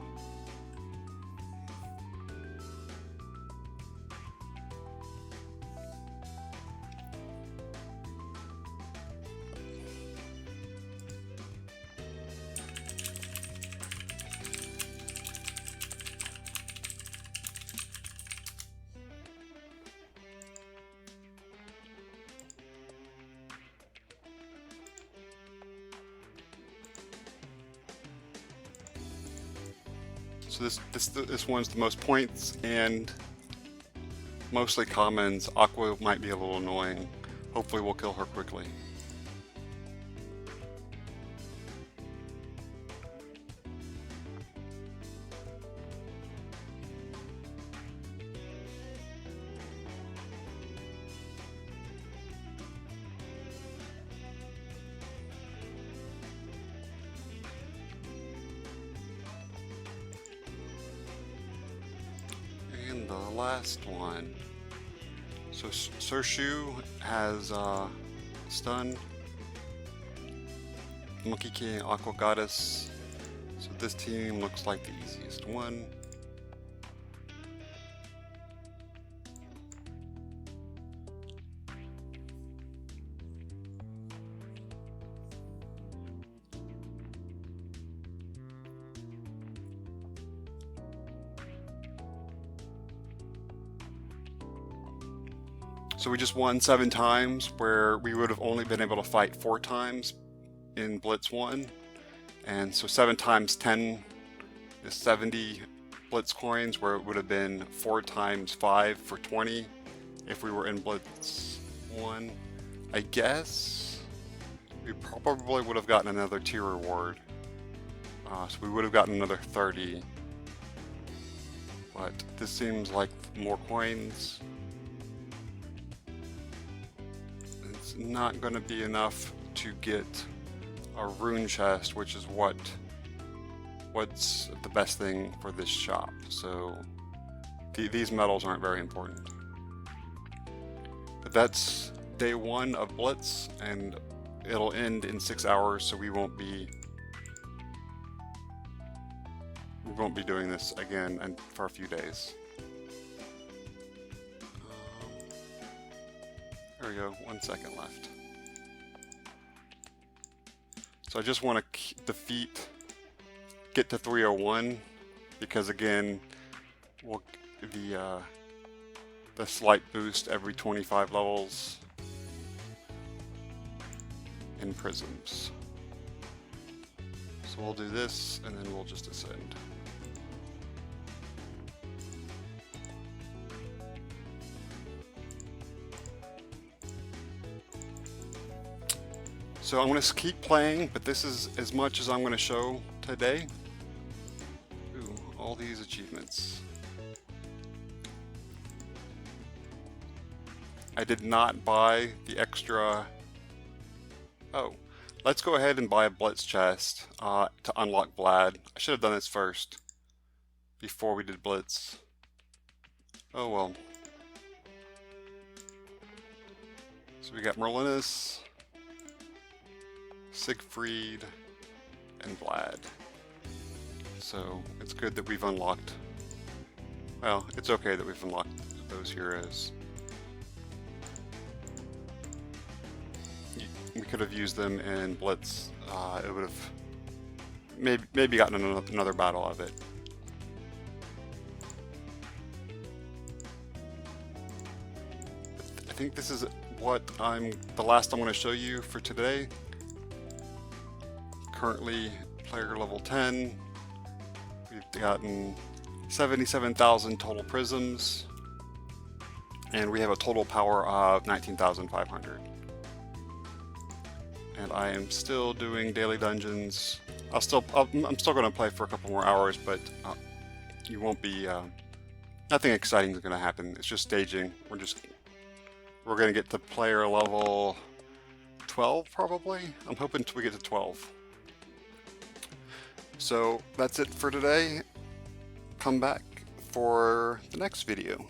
So this one's the most points and mostly commons. Aqua might be a little annoying. Hopefully we'll kill her quickly. And the last one. So Sershu has stun, Monkey King, Aqua Goddess. So this team looks like the easiest one. So we just won 7 times, where we would have only been able to fight 4 times in Blitz 1. And so 7 times 10 is 70 Blitz coins, where it would have been 4 times 5 for 20 if we were in Blitz 1. I guess we probably would have gotten another tier reward. So we would have gotten another 30. But this seems like more coins. It's not going to be enough to get a rune chest, which is what's the best thing for this shop. So these medals aren't very important. But that's day 1 of Blitz, and it'll end in 6 hours, so we won't be doing this again and for a few days. There we go, 1 second left. So I just want to get to 301, because again, the slight boost every 25 levels in prisms. So we'll do this, and then we'll just ascend. So I'm going to keep playing, but this is as much as I'm going to show today. Ooh, all these achievements. I did not buy the extra... Oh, let's go ahead and buy a Blitz chest to unlock Vlad. I should have done this first, before we did Blitz. Oh well. So we got Merlinus, Siegfried, and Vlad. So it's good that we've unlocked... Well, it's okay that we've unlocked those heroes. We could have used them in Blitz. It would have maybe gotten another battle of it. I think this is the last I'm going to show you for today. Currently player level 10. We've gotten 77,000 total prisms, and we have a total power of 19,500. And I am still doing daily dungeons. I'm still going to play for a couple more hours, but you won't be. Nothing exciting is going to happen. It's just staging. We're going to get to player level 12 probably. I'm hoping we get to 12. So that's it for today. Come back for the next video.